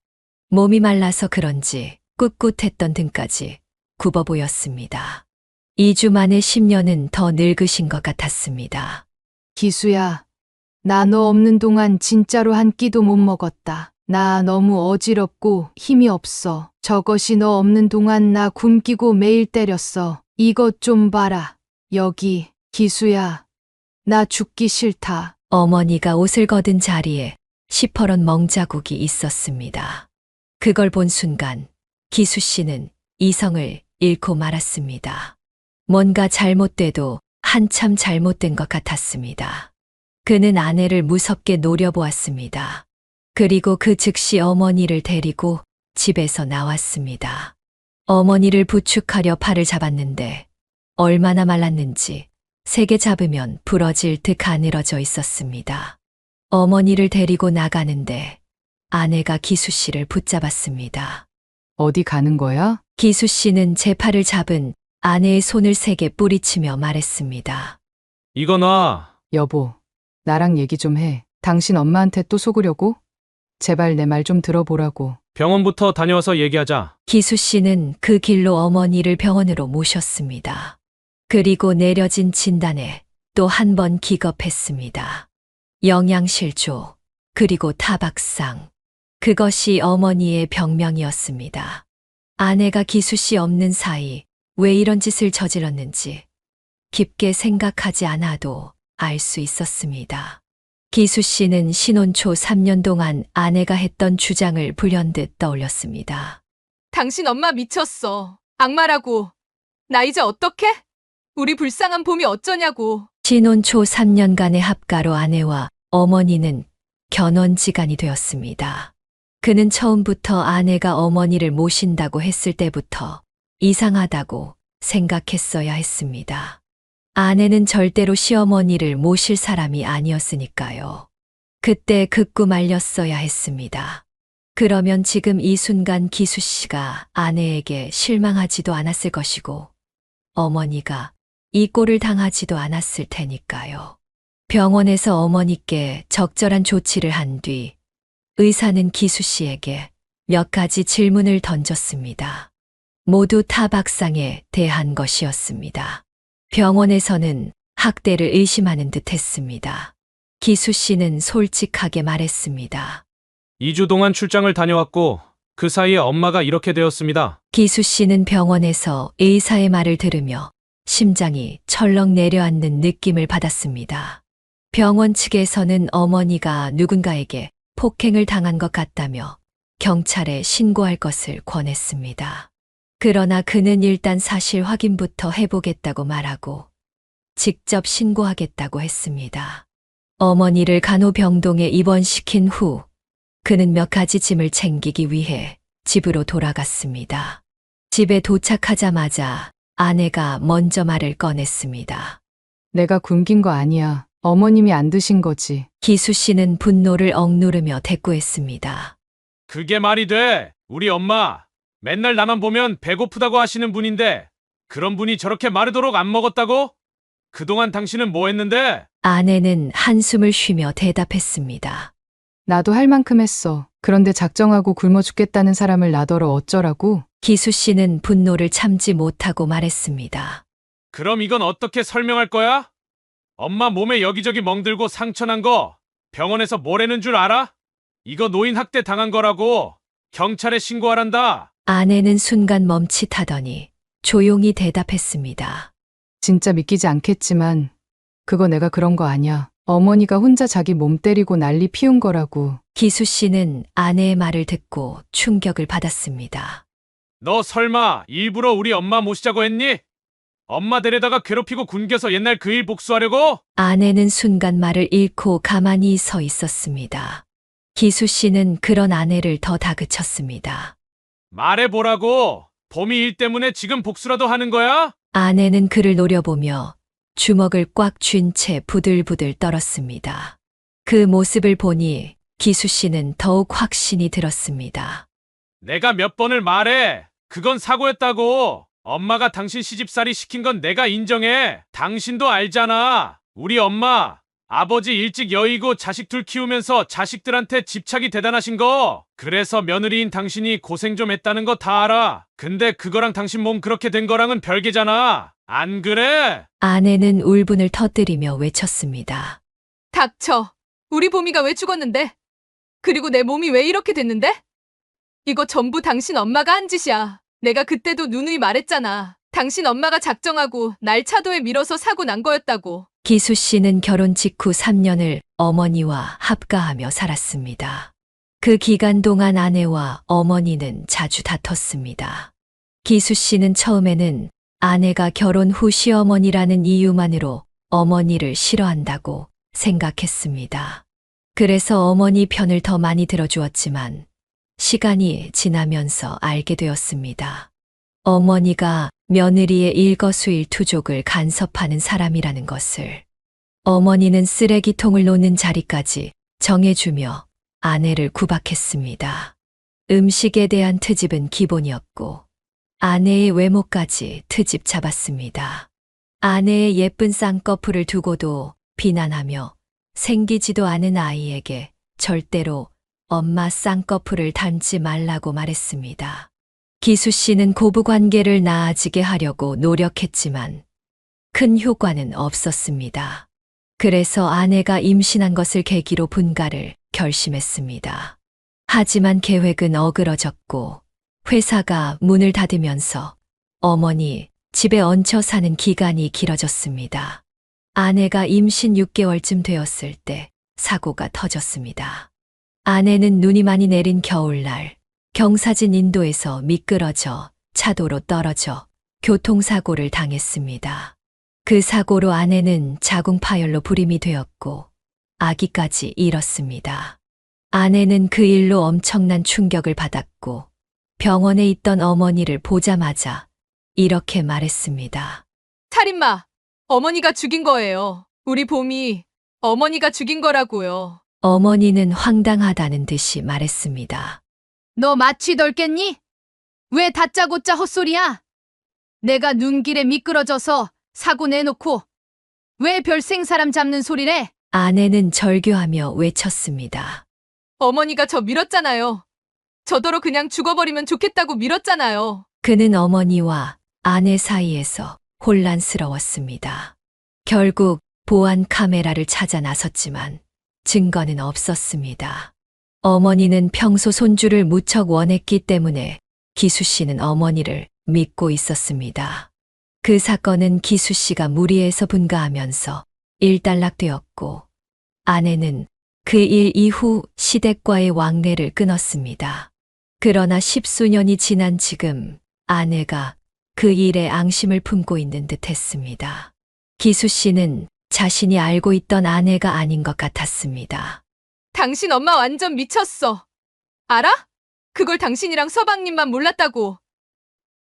몸이 말라서 그런지 꿋꿋했던 등까지 굽어 보였습니다. 2주 만에 10년은 더 늙으신 것 같았습니다. 기수야, 나 너 없는 동안 진짜로 한 끼도 못 먹었다. 나 너무 어지럽고 힘이 없어. 저것이 너 없는 동안 나 굶기고 매일 때렸어. 이것 좀 봐라. 여기, 기수야. 나 죽기 싫다. 어머니가 옷을 걷은 자리에 시퍼런 멍자국이 있었습니다. 그걸 본 순간 기수 씨는 이성을 잃고 말았습니다. 뭔가 잘못돼도 한참 잘못된 것 같았습니다. 그는 아내를 무섭게 노려보았습니다. 그리고 그 즉시 어머니를 데리고 집에서 나왔습니다. 어머니를 부축하려 팔을 잡았는데 얼마나 말랐는지 세게 잡으면 부러질 듯 가늘어져 있었습니다. 어머니를 데리고 나가는데 아내가 기수 씨를 붙잡았습니다. 어디 가는 거야? 기수 씨는 제 팔을 잡은 아내의 손을 세게 뿌리치며 말했습니다. 이거 놔. 여보, 나랑 얘기 좀 해. 당신 엄마한테 또 속으려고? 제발 내 말 좀 들어보라고. 병원부터 다녀와서 얘기하자. 기수 씨는 그 길로 어머니를 병원으로 모셨습니다. 그리고 내려진 진단에 또 한 번 기겁했습니다. 영양실조, 그리고 타박상. 그것이 어머니의 병명이었습니다. 아내가 기수 씨 없는 사이 왜 이런 짓을 저질렀는지 깊게 생각하지 않아도 알 수 있었습니다. 기수 씨는 신혼 초 3년 동안 아내가 했던 주장을 불현듯 떠올렸습니다. 당신 엄마 미쳤어. 악마라고. 나 이제 어떡해? 우리 불쌍한 봄이 어쩌냐고. 신혼 초 3년간의 합가로 아내와 어머니는 견원지간이 되었습니다. 그는 처음부터 아내가 어머니를 모신다고 했을 때부터 이상하다고 생각했어야 했습니다. 아내는 절대로 시어머니를 모실 사람이 아니었으니까요. 그때 극구 말렸어야 했습니다. 그러면 지금 이 순간 기수 씨가 아내에게 실망하지도 않았을 것이고 어머니가 이 꼴을 당하지도 않았을 테니까요. 병원에서 어머니께 적절한 조치를 한 뒤 의사는 기수 씨에게 몇 가지 질문을 던졌습니다. 모두 타박상에 대한 것이었습니다. 병원에서는 학대를 의심하는 듯 했습니다. 기수 씨는 솔직하게 말했습니다. 2주 동안 출장을 다녀왔고 그 사이에 엄마가 이렇게 되었습니다. 기수 씨는 병원에서 의사의 말을 들으며 심장이 철렁 내려앉는 느낌을 받았습니다. 병원 측에서는 어머니가 누군가에게 폭행을 당한 것 같다며 경찰에 신고할 것을 권했습니다. 그러나 그는 일단 사실 확인부터 해보겠다고 말하고 직접 신고하겠다고 했습니다. 어머니를 간호병동에 입원시킨 후 그는 몇 가지 짐을 챙기기 위해 집으로 돌아갔습니다. 집에 도착하자마자 아내가 먼저 말을 꺼냈습니다. 내가 굶긴 거 아니야. 어머님이 안 드신 거지. 기수 씨는 분노를 억누르며 대꾸했습니다. 그게 말이 돼. 우리 엄마 맨날 나만 보면 배고프다고 하시는 분인데 그런 분이 저렇게 마르도록 안 먹었다고? 그동안 당신은 뭐 했는데? 아내는 한숨을 쉬며 대답했습니다. 나도 할 만큼 했어. 그런데 작정하고 굶어 죽겠다는 사람을 나더러 어쩌라고? 기수 씨는 분노를 참지 못하고 말했습니다. 그럼 이건 어떻게 설명할 거야? 엄마 몸에 여기저기 멍들고 상처난 거 병원에서 뭐라는 줄 알아? 이거 노인 학대 당한 거라고 경찰에 신고하란다. 아내는 순간 멈칫하더니 조용히 대답했습니다. 진짜 믿기지 않겠지만 그거 내가 그런 거 아니야. 어머니가 혼자 자기 몸 때리고 난리 피운 거라고. 기수 씨는 아내의 말을 듣고 충격을 받았습니다. 너 설마 일부러 우리 엄마 모시자고 했니? 엄마 데려다가 괴롭히고 굶겨서 옛날 그 일 복수하려고? 아내는 순간 말을 잃고 가만히 서 있었습니다. 기수 씨는 그런 아내를 더 다그쳤습니다. 말해보라고. 봄이 일 때문에 지금 복수라도 하는 거야? 아내는 그를 노려보며 주먹을 꽉 쥔 채 부들부들 떨었습니다. 그 모습을 보니 기수 씨는 더욱 확신이 들었습니다. 내가 몇 번을 말해. 그건 사고였다고. 엄마가 당신 시집살이 시킨 건 내가 인정해. 당신도 알잖아. 우리 엄마, 아버지 일찍 여의고 자식 둘 키우면서 자식들한테 집착이 대단하신 거. 그래서 며느리인 당신이 고생 좀 했다는 거 다 알아. 근데 그거랑 당신 몸 그렇게 된 거랑은 별개잖아. 안 그래? 아내는 울분을 터뜨리며 외쳤습니다. 닥쳐. 우리 봄이가 왜 죽었는데? 그리고 내 몸이 왜 이렇게 됐는데? 이거 전부 당신 엄마가 한 짓이야. 내가 그때도 누누이 말했잖아. 당신 엄마가 작정하고 날 차도에 밀어서 사고 난 거였다고. 기수 씨는 결혼 직후 3년을 어머니와 합가하며 살았습니다. 그 기간 동안 아내와 어머니는 자주 다퉜습니다. 기수 씨는 처음에는 아내가 결혼 후 시어머니라는 이유만으로 어머니를 싫어한다고 생각했습니다. 그래서 어머니 편을 더 많이 들어주었지만 시간이 지나면서 알게 되었습니다. 어머니가 며느리의 일거수일투족을 간섭하는 사람이라는 것을. 어머니는 쓰레기통을 놓는 자리까지 정해주며 아내를 구박했습니다. 음식에 대한 트집은 기본이었고 아내의 외모까지 트집 잡았습니다. 아내의 예쁜 쌍꺼풀을 두고도 비난하며 생기지도 않은 아이에게 절대로 엄마 쌍꺼풀을 닮지 말라고 말했습니다. 기수 씨는 고부관계를 나아지게 하려고 노력했지만 큰 효과는 없었습니다. 그래서 아내가 임신한 것을 계기로 분가를 결심했습니다. 하지만 계획은 어그러졌고 회사가 문을 닫으면서 어머니 집에 얹혀 사는 기간이 길어졌습니다. 아내가 임신 6개월쯤 되었을 때 사고가 터졌습니다. 아내는 눈이 많이 내린 겨울날 경사진 인도에서 미끄러져 차도로 떨어져 교통사고를 당했습니다. 그 사고로 아내는 자궁파열로 불임이 되었고 아기까지 잃었습니다. 아내는 그 일로 엄청난 충격을 받았고 병원에 있던 어머니를 보자마자 이렇게 말했습니다. 살인마, 어머니가 죽인 거예요. 우리 봄이 어머니가 죽인 거라고요. 어머니는 황당하다는 듯이 말했습니다. 너 마취 덜겠니? 왜 다짜고짜 헛소리야? 내가 눈길에 미끄러져서 사고 내놓고 왜 별생 사람 잡는 소리래? 아내는 절규하며 외쳤습니다. 어머니가 저 밀었잖아요. 저더러 그냥 죽어버리면 좋겠다고 밀었잖아요. 그는 어머니와 아내 사이에서 혼란스러웠습니다. 결국 보안 카메라를 찾아 나섰지만 증거는 없었습니다. 어머니는 평소 손주를 무척 원했기 때문에 기수 씨는 어머니를 믿고 있었습니다. 그 사건은 기수 씨가 무리해서 분가하면서 일단락되었고 아내는 그 일 이후 시댁과의 왕래를 끊었습니다. 그러나 십수년이 지난 지금 아내가 그 일에 앙심을 품고 있는 듯 했습니다. 기수 씨는 자신이 알고 있던 아내가 아닌 것 같았습니다. 당신 엄마 완전 미쳤어. 알아? 그걸 당신이랑 서방님만 몰랐다고.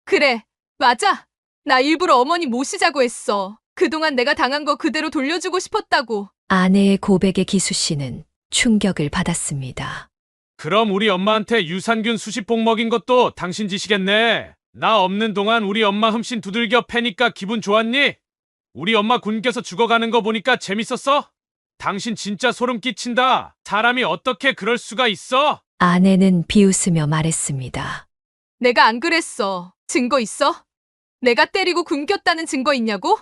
그래, 맞아. 나 일부러 어머니 모시자고 했어. 그동안 내가 당한 거 그대로 돌려주고 싶었다고. 아내의 고백에 기수 씨는 충격을 받았습니다. 그럼 우리 엄마한테 유산균 수십봉 먹인 것도 당신 짓이겠네. 나 없는 동안 우리 엄마 흠씬 두들겨 패니까 기분 좋았니? 우리 엄마 굶겨서 죽어가는 거 보니까 재밌었어? 당신 진짜 소름 끼친다. 사람이 어떻게 그럴 수가 있어? 아내는 비웃으며 말했습니다. 내가 안 그랬어. 증거 있어? 내가 때리고 굶겼다는 증거 있냐고?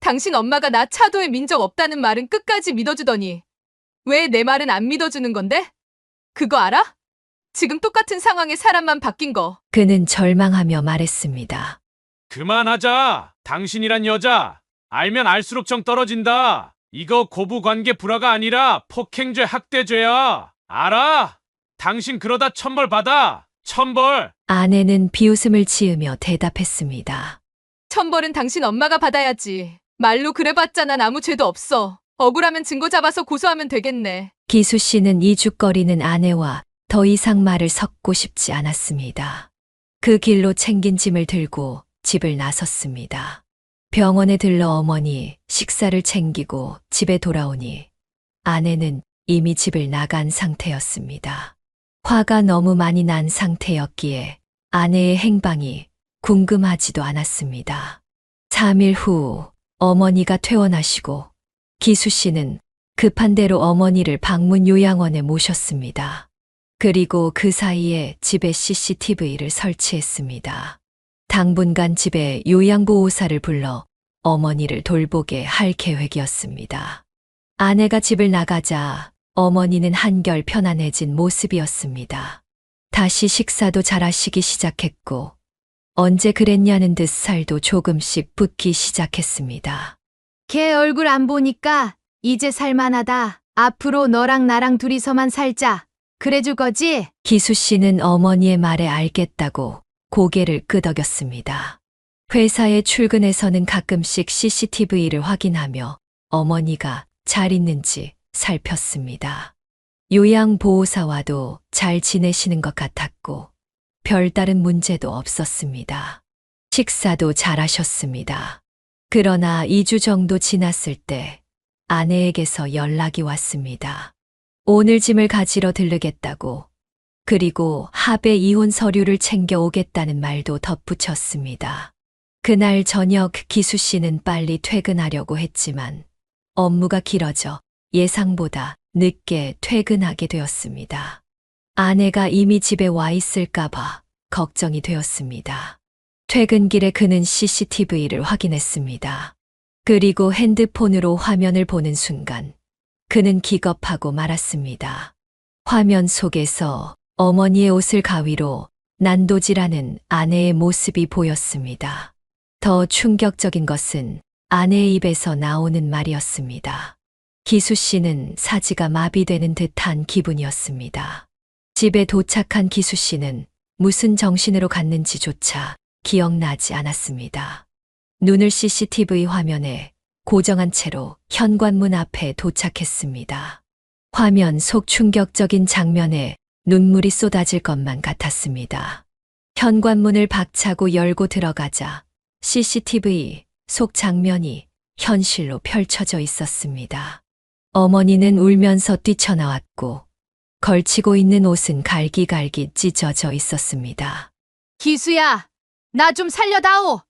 당신 엄마가 나 차도에 민 적 없다는 말은 끝까지 믿어주더니 왜 내 말은 안 믿어주는 건데? 그거 알아? 지금 똑같은 상황에 사람만 바뀐 거. 그는 절망하며 말했습니다. 그만하자. 당신이란 여자. 알면 알수록 정 떨어진다. 이거 고부관계 불화가 아니라 폭행죄 학대죄야. 알아? 당신 그러다 천벌 받아. 천벌. 아내는 비웃음을 지으며 대답했습니다. 천벌은 당신 엄마가 받아야지. 말로 그래봤자 난 아무 죄도 없어. 억울하면 증거 잡아서 고소하면 되겠네. 기수 씨는 이죽거리는 아내와 더 이상 말을 섞고 싶지 않았습니다. 그 길로 챙긴 짐을 들고 집을 나섰습니다. 병원에 들러 어머니 식사를 챙기고 집에 돌아오니 아내는 이미 집을 나간 상태였습니다. 화가 너무 많이 난 상태였기에 아내의 행방이 궁금하지도 않았습니다. 3일 후 어머니가 퇴원하시고 기수 씨는 급한 대로 어머니를 방문 요양원에 모셨습니다. 그리고 그 사이에 집에 CCTV를 설치했습니다. 당분간 집에 요양보호사를 불러 어머니를 돌보게 할 계획이었습니다. 아내가 집을 나가자 어머니는 한결 편안해진 모습이었습니다. 다시 식사도 잘하시기 시작했고 언제 그랬냐는 듯 살도 조금씩 붓기 시작했습니다. 걔 얼굴 안 보니까 이제 살만하다. 앞으로 너랑 나랑 둘이서만 살자. 그래줄 거지? 기수 씨는 어머니의 말에 알겠다고 고개를 끄덕였습니다. 회사에 출근해서는 가끔씩 CCTV를 확인하며 어머니가 잘 있는지 살폈습니다. 요양보호사와도 잘 지내시는 것 같았고 별다른 문제도 없었습니다. 식사도 잘하셨습니다. 그러나 2주 정도 지났을 때 아내에게서 연락이 왔습니다. 오늘 짐을 가지러 들르겠다고 그리고 합의 이혼 서류를 챙겨오겠다는 말도 덧붙였습니다. 그날 저녁 기수 씨는 빨리 퇴근하려고 했지만 업무가 길어져 예상보다 늦게 퇴근하게 되었습니다. 아내가 이미 집에 와 있을까봐 걱정이 되었습니다. 퇴근길에 그는 CCTV를 확인했습니다. 그리고 핸드폰으로 화면을 보는 순간 그는 기겁하고 말았습니다. 화면 속에서 어머니의 옷을 가위로 난도질하는 아내의 모습이 보였습니다. 더 충격적인 것은 아내의 입에서 나오는 말이었습니다. 기수 씨는 사지가 마비되는 듯한 기분이었습니다. 집에 도착한 기수 씨는 무슨 정신으로 갔는지조차 기억나지 않았습니다. 눈을 CCTV 화면에 고정한 채로 현관문 앞에 도착했습니다. 화면 속 충격적인 장면에 눈물이 쏟아질 것만 같았습니다. 현관문을 박차고 열고 들어가자 CCTV 속 장면이 현실로 펼쳐져 있었습니다. 어머니는 울면서 뛰쳐나왔고 걸치고 있는 옷은 갈기갈기 찢어져 있었습니다. 기수야, 나 좀 살려다오.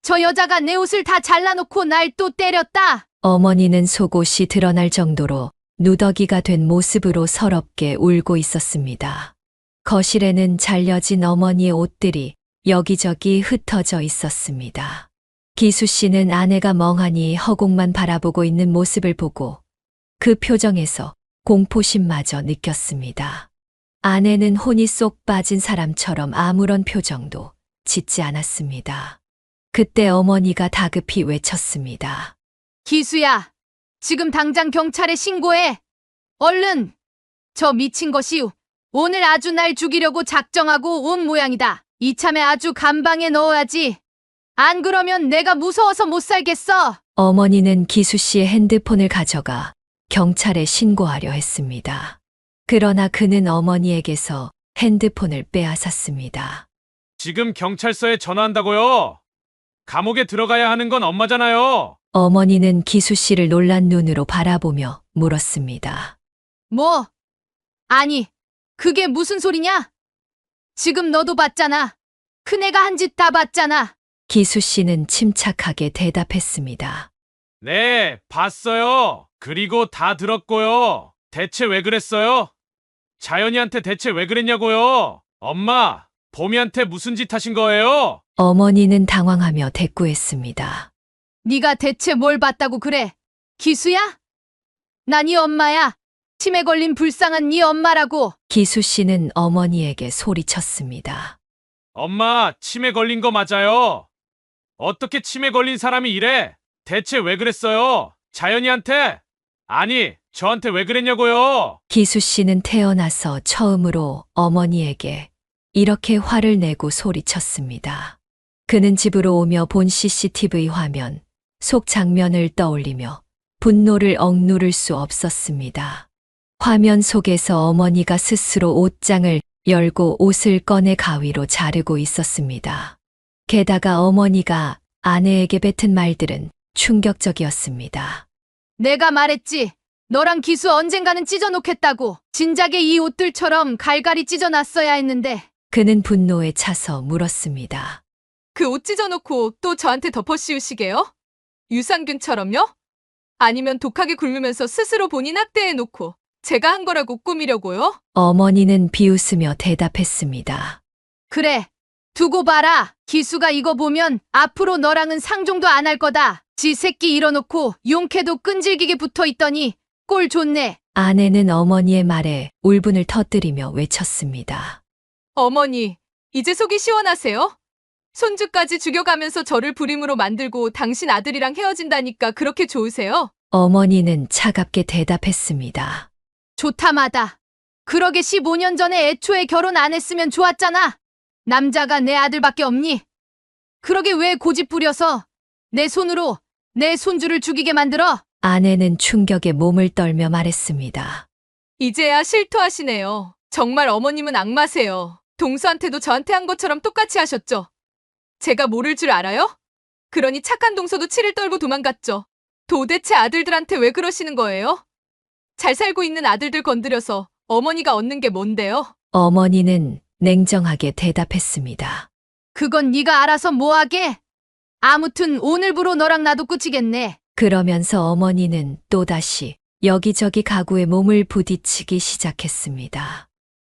저 여자가 내 옷을 다 잘라놓고 날 또 때렸다. 어머니는 속옷이 드러날 정도로 누더기가 된 모습으로 서럽게 울고 있었습니다. 거실에는 잘려진 어머니의 옷들이 여기저기 흩어져 있었습니다. 기수 씨는 아내가 멍하니 허공만 바라보고 있는 모습을 보고 그 표정에서 공포심마저 느꼈습니다. 아내는 혼이 쏙 빠진 사람처럼 아무런 표정도 짓지 않았습니다. 그때 어머니가 다급히 외쳤습니다. 기수야, 지금 당장 경찰에 신고해. 얼른. 저 미친 것이 오늘 아주 날 죽이려고 작정하고 온 모양이다. 이참에 아주 감방에 넣어야지. 안 그러면 내가 무서워서 못 살겠어. 어머니는 기수 씨의 핸드폰을 가져가 경찰에 신고하려 했습니다. 그러나 그는 어머니에게서 핸드폰을 빼앗았습니다. 지금 경찰서에 전화한다고요? 감옥에 들어가야 하는 건 엄마잖아요. 어머니는 기수 씨를 놀란 눈으로 바라보며 물었습니다. 뭐? 아니, 그게 무슨 소리냐? 지금 너도 봤잖아. 큰애가 한 짓 다 봤잖아. 기수 씨는 침착하게 대답했습니다. 네, 봤어요. 그리고 다 들었고요. 대체 왜 그랬어요? 자연이한테 대체 왜 그랬냐고요? 엄마, 봄이한테 무슨 짓 하신 거예요? 어머니는 당황하며 대꾸했습니다. 네가 대체 뭘 봤다고 그래? 기수야? 나 네 엄마야. 치매 걸린 불쌍한 네 엄마라고. 기수 씨는 어머니에게 소리쳤습니다. 엄마, 치매 걸린 거 맞아요. 어떻게 치매 걸린 사람이 이래? 대체 왜 그랬어요? 자연이한테? 아니, 저한테 왜 그랬냐고요? 기수 씨는 태어나서 처음으로 어머니에게 이렇게 화를 내고 소리쳤습니다. 그는 집으로 오며 본 CCTV 화면 속 장면을 떠올리며 분노를 억누를 수 없었습니다. 화면 속에서 어머니가 스스로 옷장을 열고 옷을 꺼내 가위로 자르고 있었습니다. 게다가 어머니가 아내에게 뱉은 말들은 충격적이었습니다. 내가 말했지. 너랑 기수 언젠가는 찢어놓겠다고. 진작에 이 옷들처럼 갈갈이 찢어놨어야 했는데. 그는 분노에 차서 물었습니다. 그 옷 찢어놓고 또 저한테 덮어씌우시게요? 유산균처럼요? 아니면 독하게 굶으면서 스스로 본인 학대해놓고 제가 한 거라고 꾸미려고요? 어머니는 비웃으며 대답했습니다. 그래. 두고 봐라. 기수가 이거 보면 앞으로 너랑은 상종도 안 할 거다. 지 새끼 일어놓고 용케도 끈질기게 붙어있더니 꼴 좋네. 아내는 어머니의 말에 울분을 터뜨리며 외쳤습니다. 어머니, 이제 속이 시원하세요? 손주까지 죽여가면서 저를 불임으로 만들고 당신 아들이랑 헤어진다니까 그렇게 좋으세요? 어머니는 차갑게 대답했습니다. 좋다마다. 그러게 15년 전에 애초에 결혼 안 했으면 좋았잖아. 남자가 내 아들밖에 없니? 그러게 왜 고집 부려서 내 손으로 내 손주를 죽이게 만들어? 아내는 충격에 몸을 떨며 말했습니다. 이제야 실토하시네요. 정말 어머님은 악마세요. 동서한테도 저한테 한 것처럼 똑같이 하셨죠? 제가 모를 줄 알아요? 그러니 착한 동서도 치를 떨고 도망갔죠. 도대체 아들들한테 왜 그러시는 거예요? 잘 살고 있는 아들들 건드려서 어머니가 얻는 게 뭔데요? 어머니는 냉정하게 대답했습니다. 그건 네가 알아서 뭐하게? 아무튼 오늘부로 너랑 나도 끝이겠네. 그러면서 어머니는 또다시 여기저기 가구에 몸을 부딪히기 시작했습니다.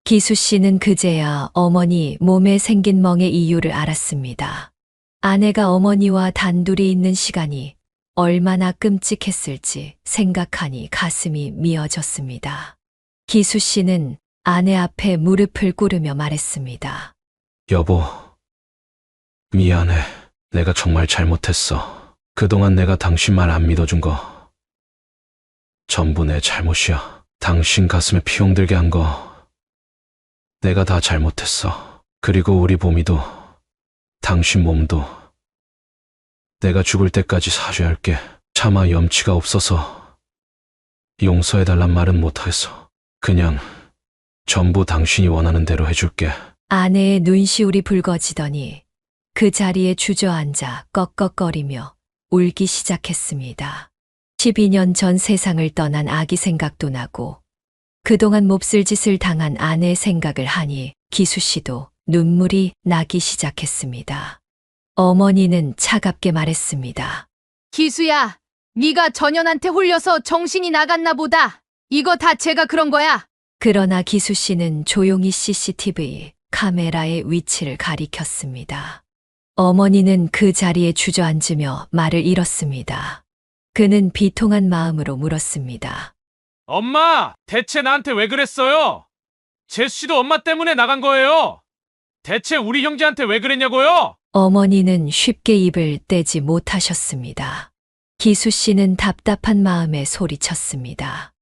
기수 씨는 그제야 어머니 몸에 생긴 멍의 이유를 알았습니다. 아내가 어머니와 단둘이 있는 시간이 얼마나 끔찍했을지 생각하니 가슴이 미어졌습니다. 기수 씨는 아내 앞에 무릎을 꿇으며 말했습니다. 여보, 미안해. 내가 정말 잘못했어. 그동안 내가 당신 말 안 믿어준 거 전부 내 잘못이야. 당신 가슴에 피용들게 한 거 내가 다 잘못했어. 그리고 우리 봄이도 당신 몸도 내가 죽을 때까지 사죄할게. 차마 염치가 없어서 용서해달란 말은 못하겠어. 그냥 전부 당신이 원하는 대로 해줄게. 아내의 눈시울이 붉어지더니 그 자리에 주저앉아 꺽꺽거리며 울기 시작했습니다. 12년 전 세상을 떠난 아기 생각도 나고 그동안 몹쓸 짓을 당한 아내의 생각을 하니 기수 씨도 눈물이 나기 시작했습니다. 어머니는 차갑게 말했습니다. 기수야, 네가 전현한테 홀려서 정신이 나갔나 보다. 이거 다 제가 그런 거야. 그러나 기수 씨는 조용히 CCTV 카메라의 위치를 가리켰습니다. 어머니는 그 자리에 주저앉으며 말을 잃었습니다. 그는 비통한 마음으로 물었습니다. 엄마, 대체 나한테 왜 그랬어요? 재수 씨도 엄마 때문에 나간 거예요. 대체 우리 형제한테 왜 그랬냐고요? 어머니는 쉽게 입을 떼지 못하셨습니다. 기수 씨는 답답한 마음에 소리쳤습니다.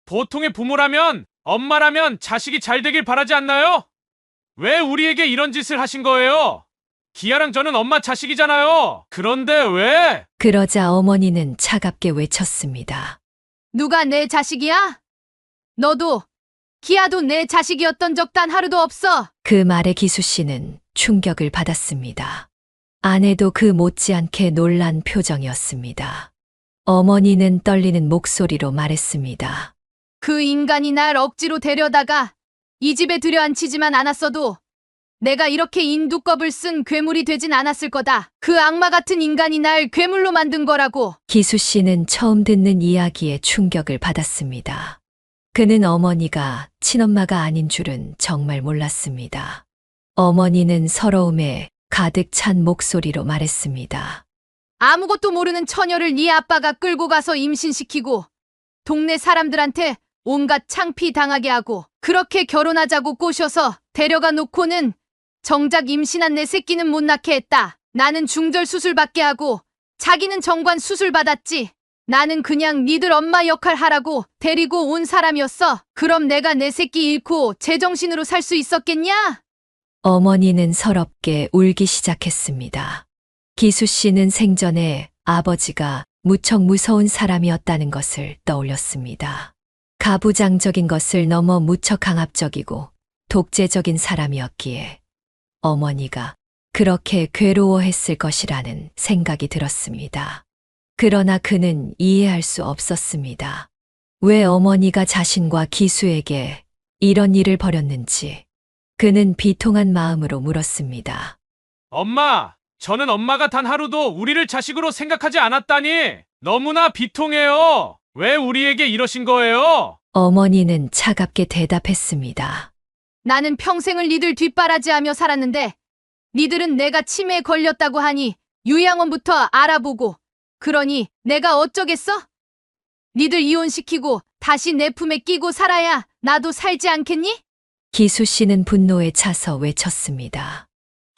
보통의 부모라면, 엄마라면 자식이 잘 되길 바라지 않나요? 왜 우리에게 이런 짓을 하신 거예요? 기아랑 저는 엄마 자식이잖아요. 그런데 왜? 그러자 어머니는 차갑게 외쳤습니다. 누가 내 자식이야? 너도, 기아도 내 자식이었던 적 단 하루도 없어. 그 말에 기수 씨는 충격을 받았습니다. 아내도 그 못지않게 놀란 표정이었습니다. 어머니는 떨리는 목소리로 말했습니다. 그 인간이 날 억지로 데려다가 이 집에 들여앉히지만 않았어도 내가 이렇게 인두껍을 쓴 괴물이 되진 않았을 거다. 그 악마 같은 인간이 날 괴물로 만든 거라고. 기수 씨는 처음 듣는 이야기에 충격을 받았습니다. 그는 어머니가 친엄마가 아닌 줄은 정말 몰랐습니다. 어머니는 서러움에 가득 찬 목소리로 말했습니다. 아무것도 모르는 처녀를 네 아빠가 끌고 가서 임신시키고 동네 사람들한테 온갖 창피 당하게 하고 그렇게 결혼하자고 꼬셔서 데려가 놓고는 정작 임신한 내 새끼는 못 낳게 했다. 나는 중절 수술 받게 하고 자기는 정관 수술 받았지. 나는 그냥 니들 엄마 역할 하라고 데리고 온 사람이었어. 그럼 내가 내 새끼 잃고 제정신으로 살 수 있었겠냐? 어머니는 서럽게 울기 시작했습니다. 기수 씨는 생전에 아버지가 무척 무서운 사람이었다는 것을 떠올렸습니다. 가부장적인 것을 넘어 무척 강압적이고 독재적인 사람이었기에 어머니가 그렇게 괴로워했을 것이라는 생각이 들었습니다. 그러나 그는 이해할 수 없었습니다. 왜 어머니가 자신과 기수에게 이런 일을 벌였는지 그는 비통한 마음으로 물었습니다. 엄마, 저는 엄마가 단 하루도 우리를 자식으로 생각하지 않았다니 너무나 비통해요. 왜 우리에게 이러신 거예요? 어머니는 차갑게 대답했습니다. 나는 평생을 니들 뒷바라지하며 살았는데 니들은 내가 치매에 걸렸다고 하니 요양원부터 알아보고 그러니 내가 어쩌겠어? 니들 이혼시키고 다시 내 품에 끼고 살아야 나도 살지 않겠니? 기수 씨는 분노에 차서 외쳤습니다.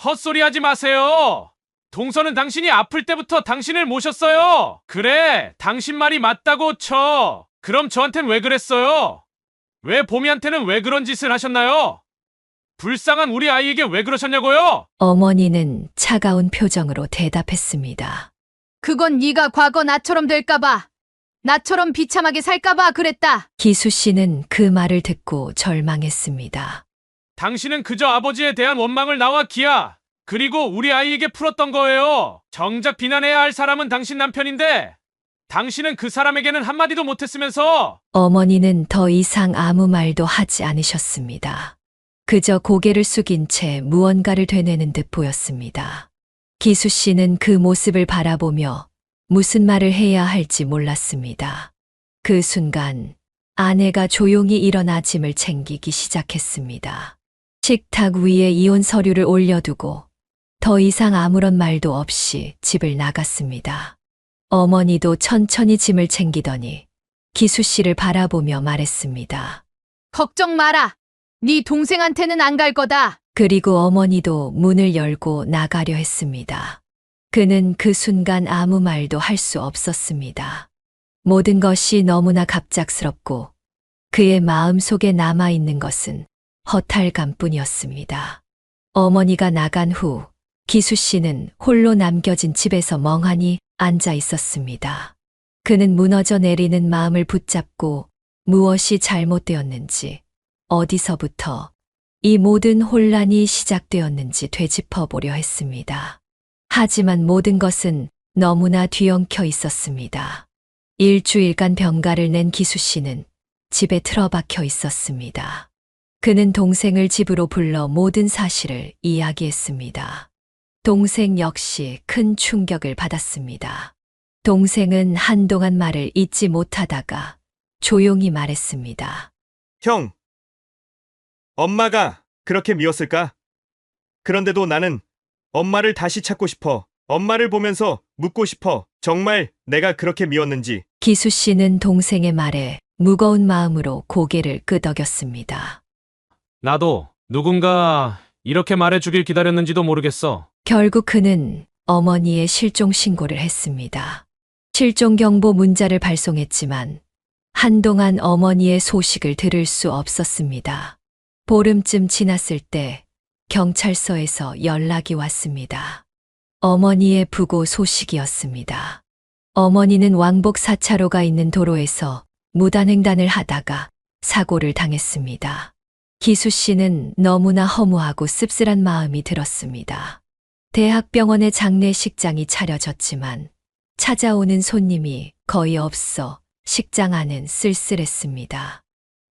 헛소리 하지 마세요. 동서는 당신이 아플 때부터 당신을 모셨어요. 그래, 당신 말이 맞다고 쳐. 그럼 저한텐 왜 그랬어요? 왜 보미한테는 왜 그런 짓을 하셨나요? 불쌍한 우리 아이에게 왜 그러셨냐고요? 어머니는 차가운 표정으로 대답했습니다. 그건 네가 과거 나처럼 될까봐 나처럼 비참하게 살까봐 그랬다. 기수 씨는 그 말을 듣고 절망했습니다. 당신은 그저 아버지에 대한 원망을 나와 기아, 그리고 우리 아이에게 풀었던 거예요. 정작 비난해야 할 사람은 당신 남편인데 당신은 그 사람에게는 한마디도 못했으면서. 어머니는 더 이상 아무 말도 하지 않으셨습니다. 그저 고개를 숙인 채 무언가를 되뇌는 듯 보였습니다. 기수 씨는 그 모습을 바라보며 무슨 말을 해야 할지 몰랐습니다. 그 순간 아내가 조용히 일어나 짐을 챙기기 시작했습니다. 식탁 위에 이혼 서류를 올려두고 더 이상 아무런 말도 없이 집을 나갔습니다. 어머니도 천천히 짐을 챙기더니 기수 씨를 바라보며 말했습니다. 걱정 마라. 네 동생한테는 안 갈 거다. 그리고 어머니도 문을 열고 나가려 했습니다. 그는 그 순간 아무 말도 할 수 없었습니다. 모든 것이 너무나 갑작스럽고 그의 마음속에 남아있는 것은 허탈감뿐이었습니다. 어머니가 나간 후 기수 씨는 홀로 남겨진 집에서 멍하니 앉아 있었습니다. 그는 무너져 내리는 마음을 붙잡고 무엇이 잘못되었는지, 어디서부터 이 모든 혼란이 시작되었는지 되짚어 보려 했습니다. 하지만 모든 것은 너무나 뒤엉켜 있었습니다. 일주일간 병가를 낸 기수 씨는 집에 틀어박혀 있었습니다. 그는 동생을 집으로 불러 모든 사실을 이야기했습니다. 동생 역시 큰 충격을 받았습니다. 동생은 한동안 말을 잇지 못하다가 조용히 말했습니다. 형, 엄마가 그렇게 미웠을까? 그런데도 나는 엄마를 다시 찾고 싶어. 엄마를 보면서 묻고 싶어. 정말 내가 그렇게 미웠는지. 기수 씨는 동생의 말에 무거운 마음으로 고개를 끄덕였습니다. 나도 누군가 이렇게 말해주길 기다렸는지도 모르겠어. 결국 그는 어머니의 실종 신고를 했습니다. 실종 경보 문자를 발송했지만 한동안 어머니의 소식을 들을 수 없었습니다. 보름쯤 지났을 때 경찰서에서 연락이 왔습니다. 어머니의 부고 소식이었습니다. 어머니는 왕복 4차로가 있는 도로에서 무단횡단을 하다가 사고를 당했습니다. 기수 씨는 너무나 허무하고 씁쓸한 마음이 들었습니다. 대학병원의 장례식장이 차려졌지만 찾아오는 손님이 거의 없어 식장 안은 쓸쓸했습니다.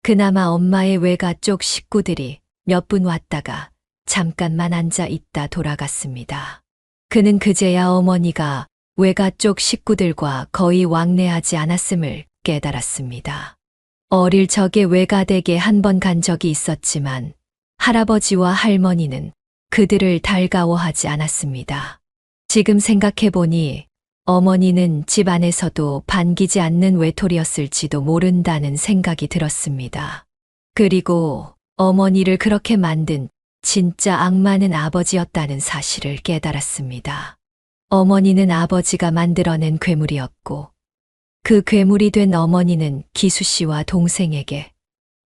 그나마 엄마의 외가 쪽 식구들이 몇 분 왔다가 잠깐만 앉아 있다 돌아갔습니다. 그는 그제야 어머니가 외가 쪽 식구들과 거의 왕래하지 않았음을 깨달았습니다. 어릴 적에 외가댁에 한 번 간 적이 있었지만 할아버지와 할머니는 그들을 달가워하지 않았습니다. 지금 생각해보니 어머니는 집 안에서도 반기지 않는 외톨이였을지도 모른다는 생각이 들었습니다. 그리고 어머니를 그렇게 만든 진짜 악마는 아버지였다는 사실을 깨달았습니다. 어머니는 아버지가 만들어낸 괴물이었고 그 괴물이 된 어머니는 기수 씨와 동생에게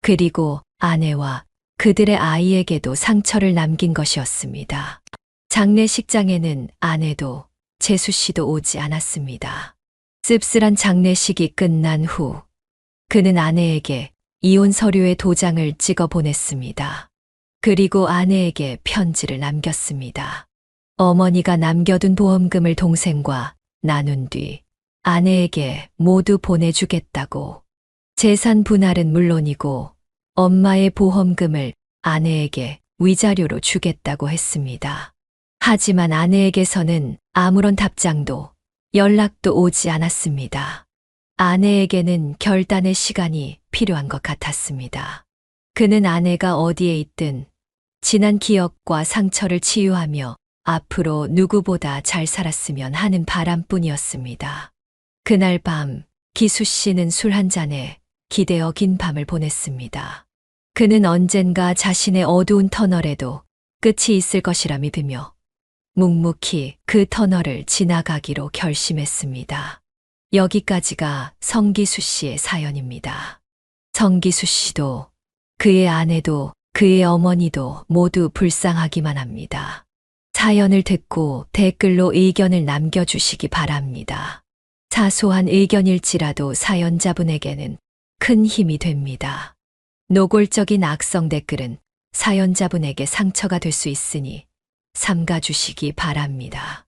그리고 아내와 그들의 아이에게도 상처를 남긴 것이었습니다. 장례식장에는 아내도 재수 씨도 오지 않았습니다. 씁쓸한 장례식이 끝난 후 그는 아내에게 이혼 서류의 도장을 찍어 보냈습니다. 그리고 아내에게 편지를 남겼습니다. 어머니가 남겨둔 보험금을 동생과 나눈 뒤 아내에게 모두 보내주겠다고, 재산 분할은 물론이고 엄마의 보험금을 아내에게 위자료로 주겠다고 했습니다. 하지만 아내에게서는 아무런 답장도 연락도 오지 않았습니다. 아내에게는 결단의 시간이 필요한 것 같았습니다. 그는 아내가 어디에 있든 지난 기억과 상처를 치유하며 앞으로 누구보다 잘 살았으면 하는 바람뿐이었습니다. 그날 밤 기수 씨는 술 한 잔에 기대어 긴 밤을 보냈습니다. 그는 언젠가 자신의 어두운 터널에도 끝이 있을 것이라 믿으며 묵묵히 그 터널을 지나가기로 결심했습니다. 여기까지가 성기수 씨의 사연입니다. 성기수 씨도 그의 아내도 그의 어머니도 모두 불쌍하기만 합니다. 사연을 듣고 댓글로 의견을 남겨주시기 바랍니다. 사소한 의견일지라도 사연자분에게는 큰 힘이 됩니다. 노골적인 악성 댓글은 사연자분에게 상처가 될 수 있으니 삼가주시기 바랍니다.